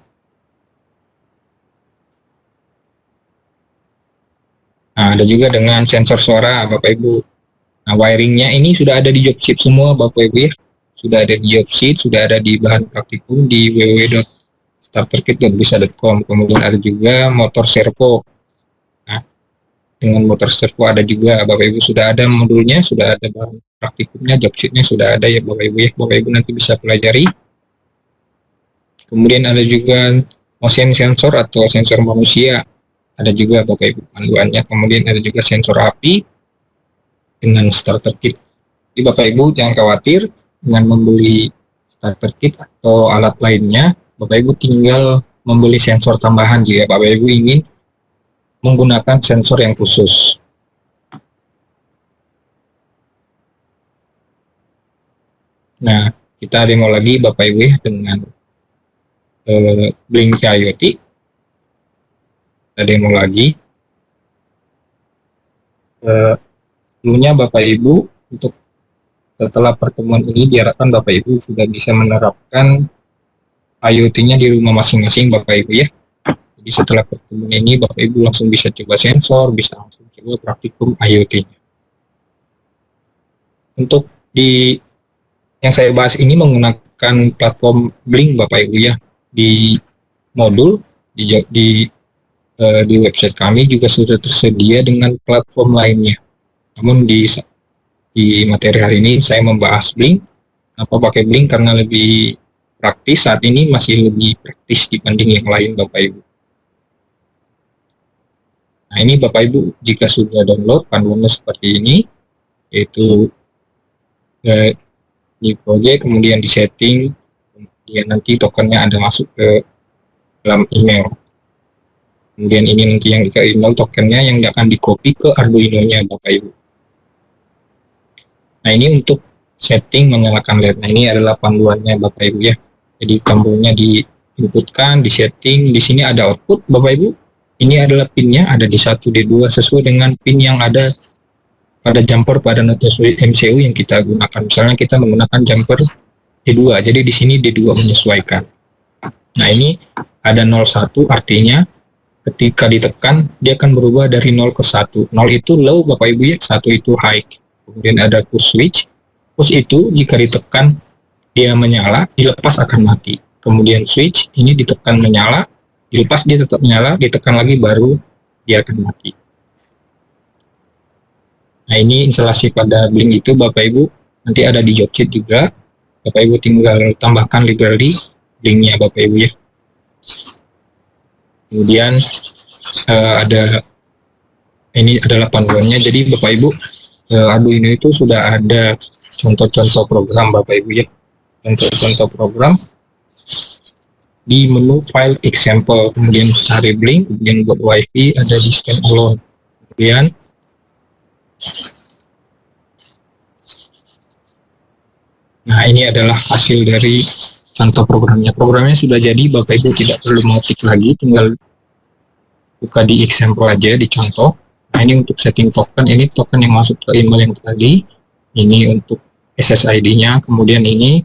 Speaker 3: ada juga dengan sensor suara Bapak Ibu. Nah, wiringnya ini sudah ada di job sheet semua Bapak Ibu ya. Sudah ada di job sheet, sudah ada di bahan praktikum di www.starterkit.bisa.com. Kemudian ada juga motor servo. Nah, dengan motor servo ada juga Bapak Ibu, sudah ada modulnya, sudah ada bahan praktikumnya, job sheetnya sudah ada ya Bapak Ibu ya. Bapak Ibu nanti bisa pelajari. Kemudian ada juga motion sensor atau sensor manusia, ada juga Bapak Ibu panduannya. Kemudian ada juga sensor api dengan starter kit. Jadi Bapak Ibu jangan khawatir dengan membeli starter kit atau alat lainnya, Bapak Ibu tinggal membeli sensor tambahan jika Bapak Ibu ingin menggunakan sensor yang khusus. Nah, kita demo lagi Bapak Ibu ya dengan Blink IoT. Kita demo lagi. Sebelumnya Bapak Ibu, untuk setelah pertemuan ini diharapkan Bapak Ibu sudah bisa menerapkan IoT-nya di rumah masing-masing Bapak Ibu ya. Jadi setelah pertemuan ini Bapak Ibu langsung bisa coba sensor, bisa langsung coba praktikum IoT-nya. Untuk yang saya bahas ini menggunakan platform Blink Bapak Ibu ya. Di modul di website kami juga sudah tersedia dengan platform lainnya. Namun di materi hari ini saya membahas Blink. Apa pakai Blink? Karena lebih praktis, saat ini masih lebih praktis dibanding yang lain Bapak Ibu. Nah, ini Bapak Ibu jika sudah download panduannya seperti ini, yaitu di project, kemudian di setting, kemudian nanti tokennya ada masuk ke dalam email. Kemudian ini nanti yang ke email tokennya yang akan di copy ke Arduino-nya Bapak Ibu. Nah, ini untuk setting menyalakan LED. Nah, ini adalah panduannya Bapak Ibu ya. Jadi tombolnya diinputkan, di setting, di sini ada output Bapak Ibu. Ini adalah pinnya, ada di 1, D2 sesuai dengan pin yang ada pada jumper pada note MCU yang kita gunakan. Misalnya kita menggunakan jumper D2, jadi di sini D2 menyesuaikan. Nah, ini ada 01, artinya ketika ditekan dia akan berubah dari 0 ke 1. 0 itu low Bapak Ibu ya, 1 itu high. Kemudian ada push switch. Push itu jika ditekan dia menyala, dilepas akan mati. Kemudian switch ini ditekan menyala, dilepas dia tetap menyala, ditekan lagi baru dia akan mati. Nah, ini instalasi pada Blink itu Bapak Ibu, nanti ada di job sheet juga. Bapak Ibu tinggal tambahkan library Blink-nya Bapak Ibu ya. Kemudian ini adalah panduannya. Jadi Bapak Ibu, Arduino itu sudah ada contoh-contoh program Bapak Ibu ya. Contoh-contoh program di menu file example, kemudian cari Blink, kemudian buat WiFi ada di standalone. Kemudian nah, ini adalah hasil dari contoh programnya. Programnya sudah jadi Bapak Ibu, tidak perlu mengetik lagi, tinggal buka di example aja, di contoh. Nah, ini untuk setting token, ini token yang masuk ke email yang tadi. Ini untuk SSID-nya, kemudian ini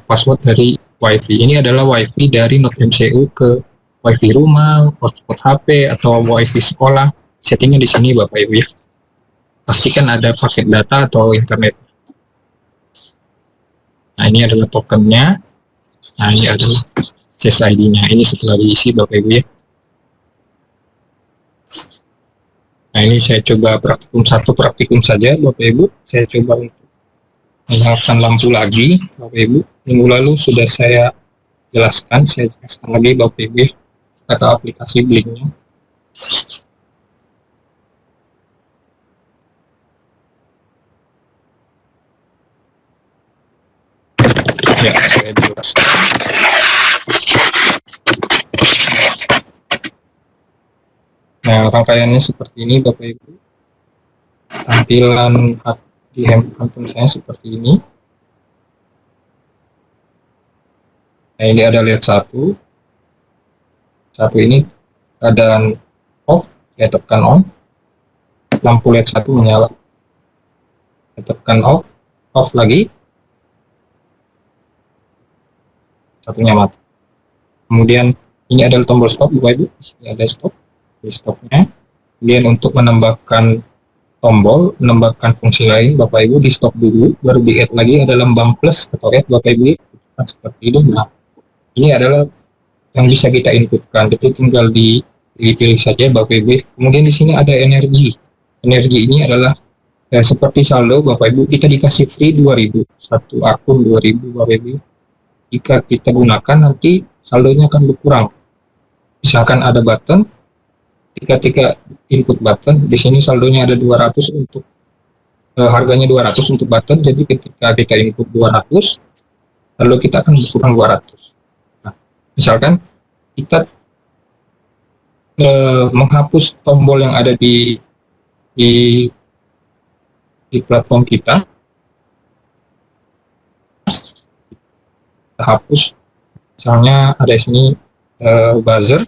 Speaker 3: password dari WiFi. Ini adalah WiFi dari Node MCU ke WiFi rumah, hotspot HP, atau WiFi sekolah. Settingnya di sini Bapak Ibu ya. Pastikan ada paket data atau internet. Nah, ini adalah tokennya. Nah, ini adalah SSID-nya. Ini setelah diisi Bapak Ibu ya. Nah, ini saya coba satu praktikum saja Bapak Ibu. Saya coba untuk menyalakan lampu lagi Bapak Ibu. Minggu lalu sudah saya jelaskan lagi Bapak Ibu ya, kata aplikasi Blink-nya. Nah, rangkaiannya seperti ini Bapak Ibu. Tampilan di handphone saya seperti ini. Nah, ini ada LED satu ini keadaan off, saya tekan on, lampu LED satu menyala, saya tekan off lagi, satunya mati. Kemudian ini adalah tombol stop Bapak Ibu, ini ada stop, di stopnya. Kemudian untuk menambahkan tombol, menambahkan fungsi lain Bapak Ibu di stop dulu, baru di add lagi ada lambang plus atau add Bapak Ibu, nah, seperti itu. Nah, ini adalah yang bisa kita inputkan, jadi tinggal dipilih saja Bapak Ibu. Kemudian di sini ada energi. Energi ini adalah seperti saldo Bapak Ibu, kita dikasih free 2000, satu akun 2000 Bapak Ibu. Jika kita gunakan nanti saldonya akan berkurang. Misalkan ada button, ketika input button, di sini saldonya ada 200 untuk harganya 200 untuk button, jadi ketika kita input 200, saldo kita akan berkurang 200. Misalkan kita menghapus tombol yang ada di platform kita hapus, misalnya ada di sini buzzer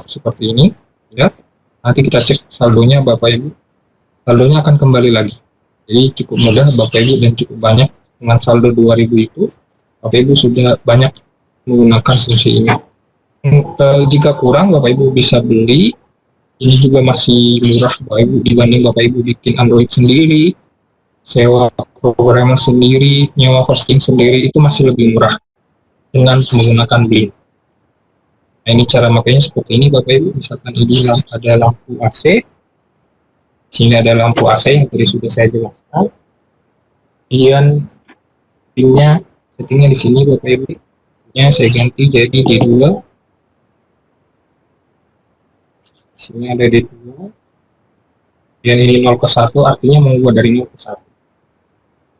Speaker 3: seperti ini ya. Nanti kita cek saldonya Bapak Ibu, saldonya akan kembali lagi. Jadi cukup mudah Bapak Ibu dan cukup banyak. Dengan saldo 2000 itu Bapak Ibu sudah banyak menggunakan fungsi ini. Jika kurang Bapak Ibu bisa beli. Ini juga masih murah Bapak Ibu dibanding Bapak Ibu bikin Android sendiri, sewa programmer sendiri, nyewa hosting sendiri, itu masih lebih murah dengan menggunakan Blink. Nah, ini cara makanya seperti ini Bapak Ibu. Misalkan ini ada lampu AC, sini ada lampu AC yang tadi sudah saya jelaskan. Kemudian settingnya di sini Bapak Ibu. Saya ganti jadi D2. Sini ada D2. Dan ini 0 ke 1 artinya mengubah dari 0 ke 1.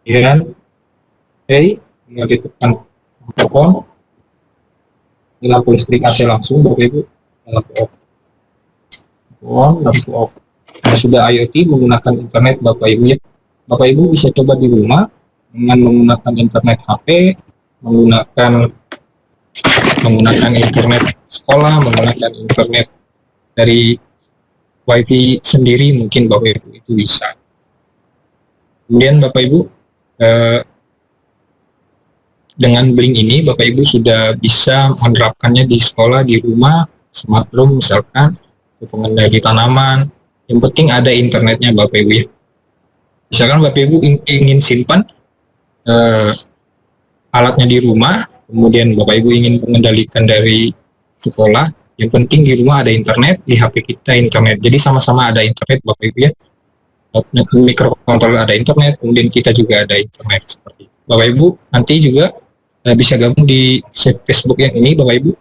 Speaker 3: Dan tinggal ditekan on. Ini lampu listrik AC langsung Bapak Ibu. Lampu off. Lampu off. Nah, sudah IoT menggunakan internet Bapak Ibu ya. Bapak Ibu bisa coba di rumah dengan menggunakan internet HP, menggunakan internet sekolah, menggunakan internet dari WiFi sendiri, mungkin Bapak Ibu itu bisa. Kemudian Bapak Ibu dengan Blink ini Bapak Ibu sudah bisa menerapkannya di sekolah, di rumah, smart room misalkan, pengendali tanaman. Yang penting ada internetnya Bapak Ibu ya. Misalkan Bapak Ibu ingin simpan alatnya di rumah, kemudian Bapak Ibu ingin mengendalikan dari sekolah, yang penting di rumah ada internet, di HP kita internet, jadi sama-sama ada internet Bapak Ibu ya. Microcontroller ada internet, kemudian kita juga ada internet seperti itu. Bapak Ibu nanti juga bisa gabung di Facebook yang ini Bapak Ibu,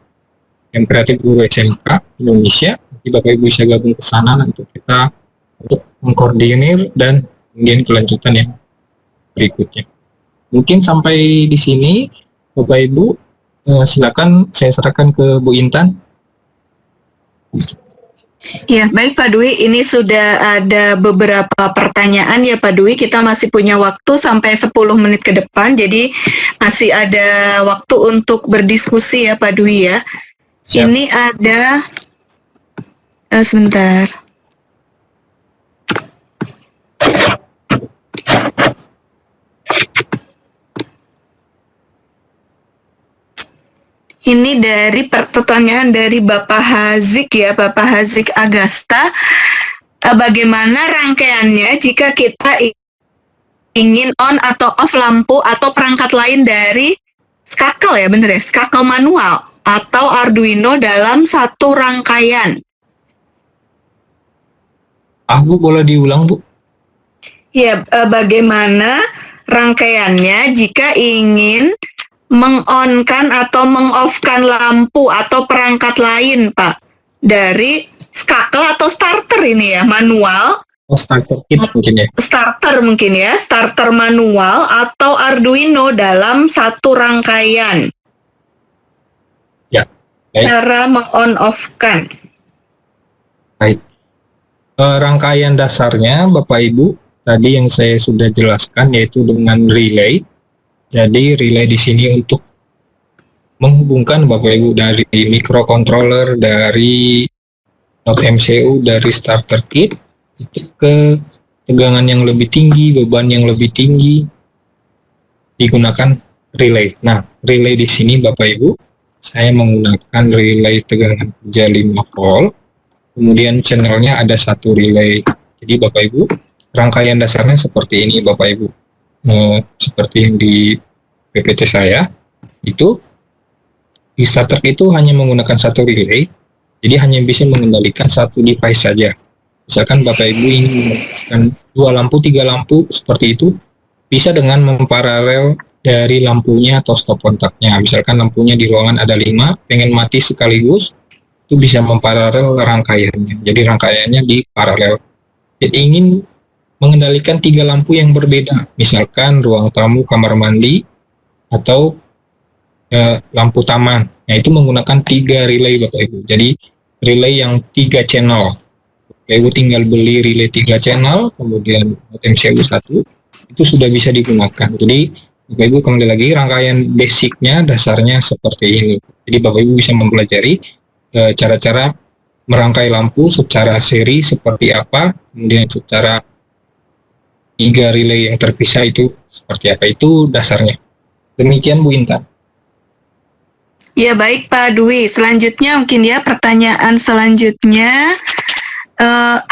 Speaker 3: yang Kreatif Guru SMK Indonesia. Nanti Bapak Ibu bisa gabung ke sana untuk kita untuk mengkoordinir dan kemudian kelanjutan yang berikutnya. Mungkin sampai di sini Bapak Ibu, silakan saya serahkan ke Bu Intan.
Speaker 2: Ya, baik Pak Dwi, ini sudah ada beberapa pertanyaan ya Pak Dwi, kita masih punya waktu sampai 10 menit ke depan, jadi masih ada waktu untuk berdiskusi ya Pak Dwi ya. Siap. Ini ada, sebentar. Ini dari pertanyaan dari Bapak Hazik ya, Bapak Hazik Agasta. Bagaimana rangkaiannya jika kita ingin on atau off lampu atau perangkat lain dari skakel ya, bener ya, skakel manual atau Arduino dalam satu rangkaian?
Speaker 3: Bu, boleh diulang Bu?
Speaker 2: Ya, bagaimana rangkaiannya jika ingin meng-on-kan atau meng-off-kan lampu atau perangkat lain, Pak, dari skakel atau starter ini ya, manual.
Speaker 3: Oh, starter kit mungkin ya?
Speaker 2: Starter mungkin ya, starter manual atau Arduino dalam satu rangkaian.
Speaker 3: Ya, baik.
Speaker 2: Cara meng-on-off-kan.
Speaker 3: Baik. Rangkaian dasarnya Bapak Ibu tadi yang saya sudah jelaskan yaitu dengan relay. Jadi relay di sini untuk menghubungkan Bapak Ibu dari microcontroller, dari node MCU, dari starter kit itu ke tegangan yang lebih tinggi, beban yang lebih tinggi digunakan relay. Nah, relay di sini Bapak Ibu, saya menggunakan relay tegangan kerja 5 volt. Kemudian channelnya ada satu relay. Jadi Bapak Ibu, rangkaian dasarnya seperti ini Bapak Ibu. Seperti yang di PPT saya, itu di starter itu hanya menggunakan satu relay, jadi hanya bisa mengendalikan satu device saja. Misalkan Bapak Ibu ingin menggunakan 2 lampu, 3 lampu, seperti itu, bisa dengan memparalel dari lampunya atau stop kontaknya. Misalkan lampunya di ruangan ada 5, pengen mati sekaligus, itu bisa memparalel rangkaiannya. Jadi rangkaiannya di paralel. Jadi ingin mengendalikan 3 lampu yang berbeda, misalkan ruang tamu, kamar mandi, atau lampu taman. Nah, itu menggunakan 3 relay Bapak Ibu. Jadi relay yang 3 channel. Bapak Ibu tinggal beli relay 3 channel, kemudian MCU 1, itu sudah bisa digunakan. Jadi Bapak Ibu kembali lagi rangkaian basicnya, dasarnya seperti ini. Jadi Bapak Ibu bisa mempelajari cara-cara merangkai lampu secara seri seperti apa, kemudian secara 3 relay yang terpisah itu seperti apa, itu dasarnya. Demikian Bu Intan.
Speaker 2: Ya baik Pak Dwi, selanjutnya mungkin ya pertanyaan selanjutnya,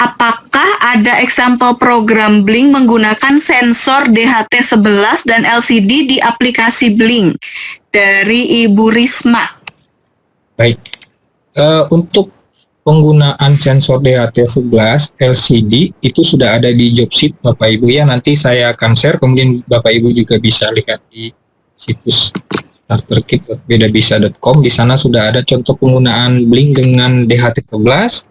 Speaker 2: apakah ada example program Blink menggunakan sensor DHT11 dan LCD di aplikasi Blink dari Ibu Risma?
Speaker 3: Baik, untuk penggunaan sensor DHT11 LCD itu sudah ada di job sheet Bapak Ibu ya, nanti saya akan share, kemudian Bapak Ibu juga bisa lihat di situs starterkit.bedabisa.com. Di sana sudah ada contoh penggunaan Blink dengan DHT11,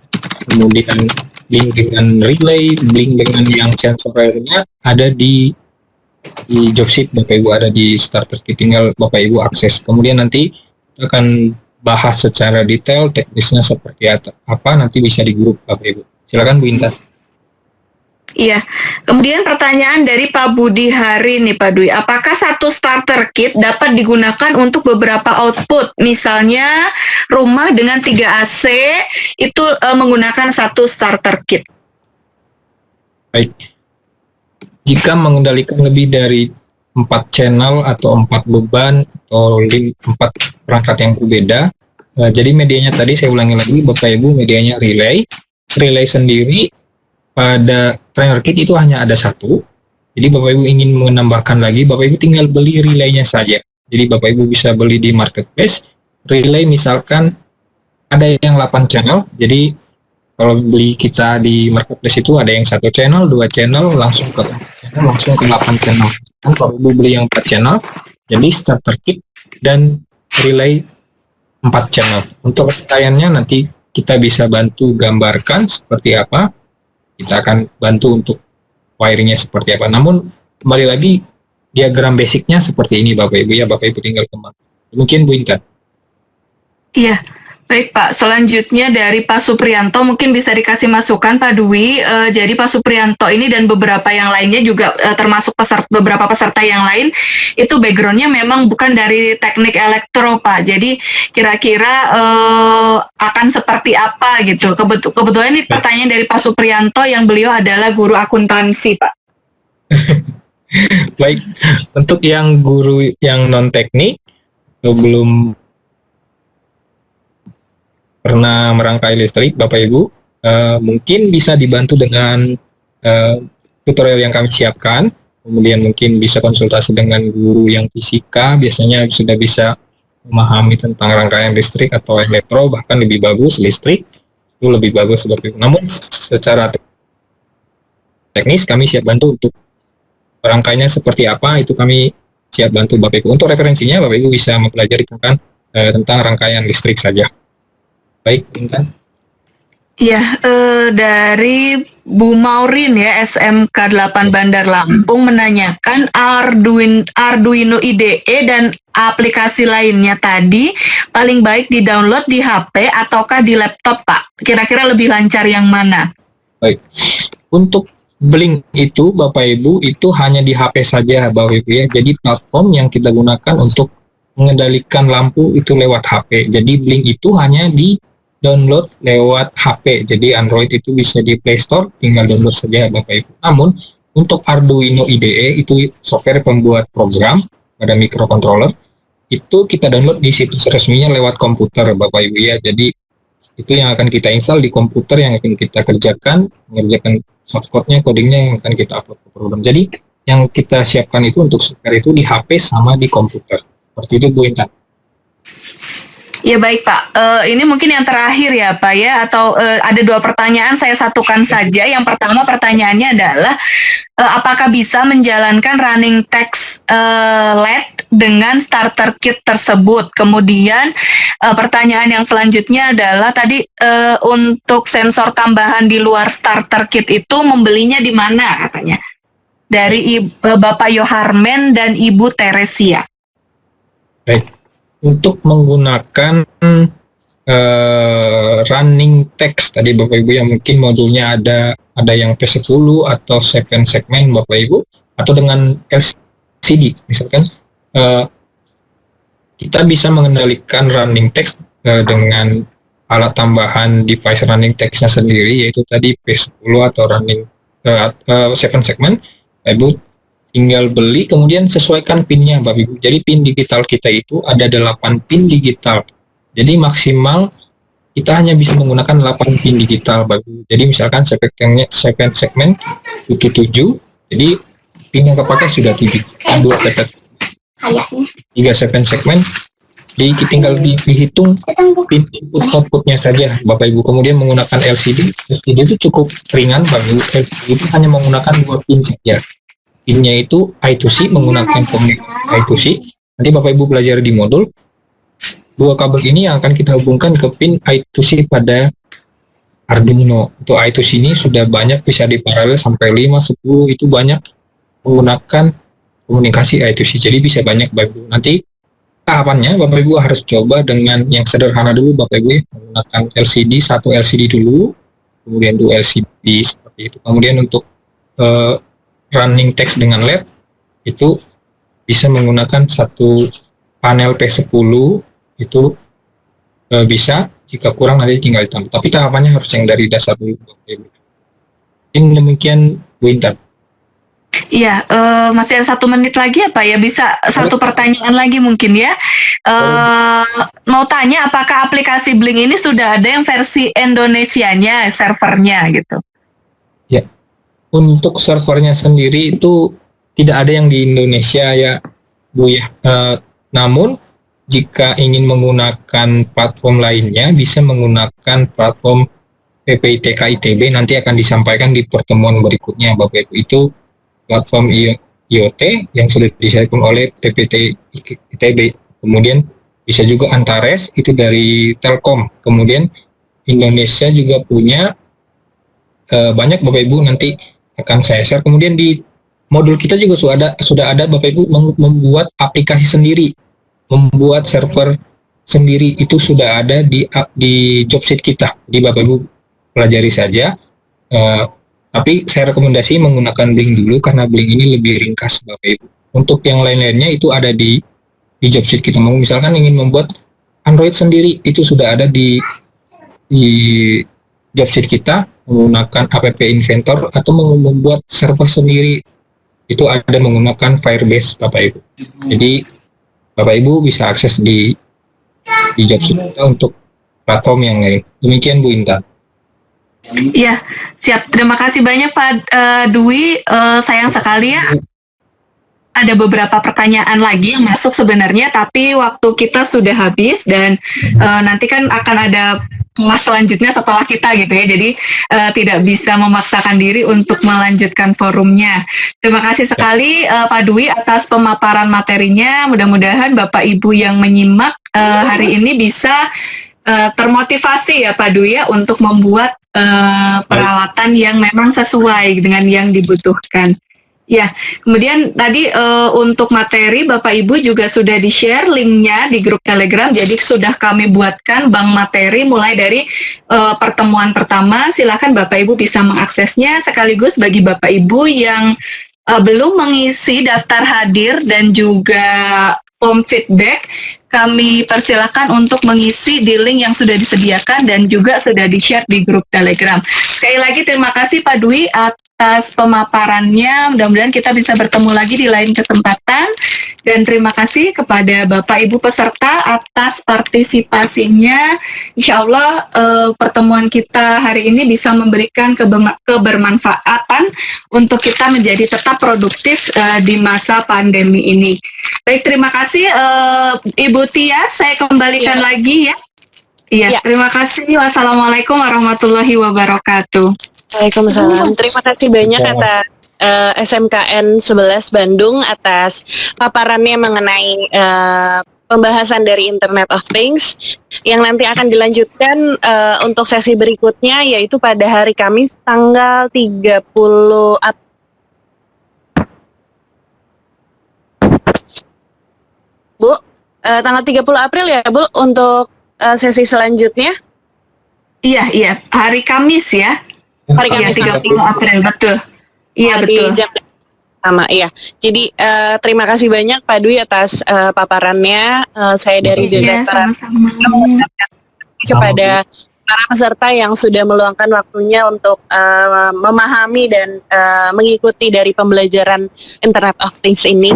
Speaker 3: kemudian Blink dengan relay, Blink dengan yang sensor lainnya ada di job sheet Bapak Ibu, ada di starterkit, tinggal Bapak Ibu akses. Kemudian nanti kita akan bahas secara detail teknisnya seperti apa, nanti bisa di grup Bapak Ibu. Silakan Bu Intan.
Speaker 2: Iya, kemudian pertanyaan dari Pak Budi Hari nih Pak Dwi, apakah satu starter kit dapat digunakan untuk beberapa output? Misalnya rumah dengan 3 AC itu menggunakan satu starter kit.
Speaker 3: Baik, jika mengendalikan lebih dari 4 channel atau 4 beban atau 4 perangkat yang berbeda, jadi medianya tadi saya ulangi lagi Bapak Ibu, medianya relay sendiri pada trainer kit itu hanya ada satu. Jadi Bapak Ibu ingin menambahkan lagi, Bapak Ibu tinggal beli relaynya saja. Jadi Bapak Ibu bisa beli di marketplace relay, misalkan ada yang 8 channel. Jadi kalau beli kita di marketplace itu ada yang 1 channel, 2 channel, langsung ke 8 channel. Dan kalau Ibu beli yang 4 channel, jadi starter kit dan relay 4 channel. Untuk rangkaiannya nanti kita bisa bantu gambarkan seperti apa. Kita akan bantu untuk wiringnya seperti apa. Namun kembali lagi diagram basicnya seperti ini Bapak Ibu ya, Bapak Ibu tinggal kembang. Mungkin Bu Intan.
Speaker 2: Iya, baik Pak. Selanjutnya dari Pak Supriyanto, mungkin bisa dikasih masukan Pak Dwi. Jadi Pak Supriyanto ini dan beberapa yang lainnya juga termasuk beberapa peserta yang lain itu backgroundnya memang bukan dari teknik elektro Pak. Jadi kira-kira akan seperti apa gitu. Kebetulan ini pertanyaan dari Pak Supriyanto yang beliau adalah guru akuntansi Pak.
Speaker 3: Baik, untuk yang guru yang non teknik atau belum pernah merangkai listrik Bapak Ibu, mungkin bisa dibantu dengan tutorial yang kami siapkan. Kemudian mungkin bisa konsultasi dengan guru yang fisika, biasanya sudah bisa memahami tentang rangkaian listrik atau elektro, bahkan lebih bagus listrik itu lebih bagus Bapak Ibu. Namun secara teknis kami siap bantu untuk rangkaiannya seperti apa, itu kami siap bantu Bapak Ibu. Untuk referensinya Bapak Ibu bisa mempelajari tentang rangkaian listrik saja. Baik, Intan.
Speaker 2: Iya, dari Bu Maurin ya, SMK 8 Bandar Lampung menanyakan Arduino IDE dan aplikasi lainnya tadi paling baik di-download di HP ataukah di laptop Pak? Kira-kira lebih lancar yang mana?
Speaker 3: Baik. Untuk Blink itu Bapak Ibu itu hanya di HP saja Bapak Ibu ya. Jadi platform yang kita gunakan untuk mengendalikan lampu itu lewat HP. Jadi Blink itu hanya di download lewat HP. Jadi Android itu bisa di Play Store, tinggal download saja Bapak Ibu. Namun untuk Arduino IDE itu software pembuat program pada microcontroller itu kita download di situs resminya lewat komputer Bapak Ibu ya. Jadi itu yang akan kita install di komputer, yang akan kita mengerjakan softcode-nya, codingnya yang akan kita upload ke program. Jadi yang kita siapkan itu untuk software itu di HP sama di komputer. Seperti itu Bu Intan.
Speaker 2: Ya baik Pak, ini mungkin yang terakhir ya Pak ya, atau ada 2 pertanyaan saya satukan saja. Yang pertama pertanyaannya adalah apakah bisa menjalankan running text LED dengan starter kit tersebut? Kemudian pertanyaan yang selanjutnya adalah tadi untuk sensor tambahan di luar starter kit itu membelinya di mana katanya? Dari Bapak Yoharmen dan Ibu Teresia.
Speaker 3: Baik. Untuk menggunakan running text tadi Bapak Ibu yang mungkin modulnya ada yang P10 atau 7 segmen Bapak Ibu, atau dengan LCD misalkan, kita bisa mengendalikan running text dengan alat tambahan device running text-nya sendiri, yaitu tadi P10 atau running 7 segmen. Bapak Ibu tinggal beli, kemudian sesuaikan pinnya Bapak Ibu. Jadi pin digital kita itu ada 8 pin digital. Jadi maksimal kita hanya bisa menggunakan 8 pin digital Bapak Ibu. Jadi misalkan segmen 7, jadi pin yang kepakai sudah 7, 2 tetet 3 7 segmen. Jadi tinggal dihitung pin input outputnya saja Bapak Ibu. Kemudian menggunakan LCD itu cukup ringan Bapak Ibu. LCD itu hanya menggunakan 2 pin saja. Pinnya itu I2C, menggunakan komunikasi I2C. Nanti Bapak Ibu belajar di modul, 2 kabel ini yang akan kita hubungkan ke pin I2C pada Arduino. Untuk I2C ini sudah banyak, bisa diparalel sampai 5, 10, itu banyak menggunakan komunikasi I2C. Jadi bisa banyak Bapak Ibu. Nanti tahapannya Bapak Ibu harus coba dengan yang sederhana dulu Bapak Ibu, menggunakan LCD, 1 LCD dulu, kemudian 2 LCD seperti itu. Kemudian untuk running text dengan LED itu bisa menggunakan 1 panel P10 itu bisa, jika kurang nanti tinggal ditambah. Tapi tahapannya harus yang dari dasar dulu. Ini demikian Bu Intan.
Speaker 2: Iya, masih ada 1 menit lagi ya Pak ya, bisa 1 pertanyaan lagi mungkin ya. Mau tanya apakah aplikasi Blink ini sudah ada yang versi Indonesianya, servernya gitu?
Speaker 3: Ya. Untuk servernya sendiri itu tidak ada yang di Indonesia ya Bu ya. Namun jika ingin menggunakan platform lainnya bisa menggunakan platform PPITK ITB, nanti akan disampaikan di pertemuan berikutnya Bapak Ibu. Itu platform IoT yang sudah disediakan oleh PPT ITB. Kemudian bisa juga Antares, itu dari Telkom. Kemudian Indonesia juga punya banyak Bapak Ibu, nanti akan saya share. Kemudian di modul kita juga sudah ada Bapak Ibu membuat aplikasi sendiri, membuat server sendiri, itu sudah ada di job sheet kita. Di Bapak Ibu pelajari saja. Tapi saya rekomendasi menggunakan Blink dulu karena Blink ini lebih ringkas Bapak Ibu. Untuk yang lain-lainnya itu ada di job sheet kita. Misalkan ingin membuat Android sendiri, itu sudah ada di job sheet kita, menggunakan app inventor, atau membuat server sendiri itu ada menggunakan Firebase Bapak Ibu. Jadi Bapak Ibu bisa akses di job sheet kita untuk platform yang lain. Demikian Bu Intan.
Speaker 2: Iya, siap. Terima kasih banyak Pak Dwi. Sayang sekali ya, ada beberapa pertanyaan lagi yang masuk sebenarnya, tapi waktu kita sudah habis dan nanti kan akan ada kelas selanjutnya setelah kita gitu ya, jadi tidak bisa memaksakan diri untuk melanjutkan forumnya. Terima kasih sekali Pak Dwi atas pemaparan materinya. Mudah-mudahan Bapak Ibu yang menyimak hari ini bisa termotivasi ya Pak Dwi ya untuk membuat peralatan yang memang sesuai dengan yang dibutuhkan. Ya, kemudian tadi untuk materi Bapak Ibu juga sudah di-share linknya di grup Telegram. Jadi sudah kami buatkan bank materi mulai dari pertemuan pertama. Silakan Bapak Ibu bisa mengaksesnya, sekaligus bagi Bapak Ibu yang belum mengisi daftar hadir dan juga form feedback, kami persilakan untuk mengisi di link yang sudah disediakan dan juga sudah di-share di grup Telegram. Sekali lagi terima kasih Pak Dwi atas pemaparannya. Mudah-mudahan kita bisa bertemu lagi di lain kesempatan. Dan terima kasih kepada Bapak Ibu peserta atas partisipasinya. Insya Allah pertemuan kita hari ini bisa memberikan kebermanfaatan untuk kita menjadi tetap produktif di masa pandemi ini. Baik, terima kasih Ibu Tias, saya kembalikan lagi ya. Iya, terima kasih. Wassalamualaikum warahmatullahi wabarakatuh.
Speaker 1: Waalaikumsalam. Terima kasih banyak atas SMKN 11 Bandung atas paparannya mengenai pembahasan dari Internet of Things yang nanti akan dilanjutkan untuk sesi berikutnya, yaitu pada hari Kamis tanggal 30 April. Bu, tanggal 30 April ya Bu untuk sesi selanjutnya?
Speaker 2: Iya, hari Kamis ya.
Speaker 1: Hari Kamis
Speaker 2: 30 April, betul. Iya, betul.
Speaker 1: Sama, iya. Jadi terima kasih banyak Pak Dwi atas paparannya. Saya dari Direktorat kepada para peserta yang sudah meluangkan waktunya untuk memahami dan mengikuti dari pembelajaran Internet of Things ini.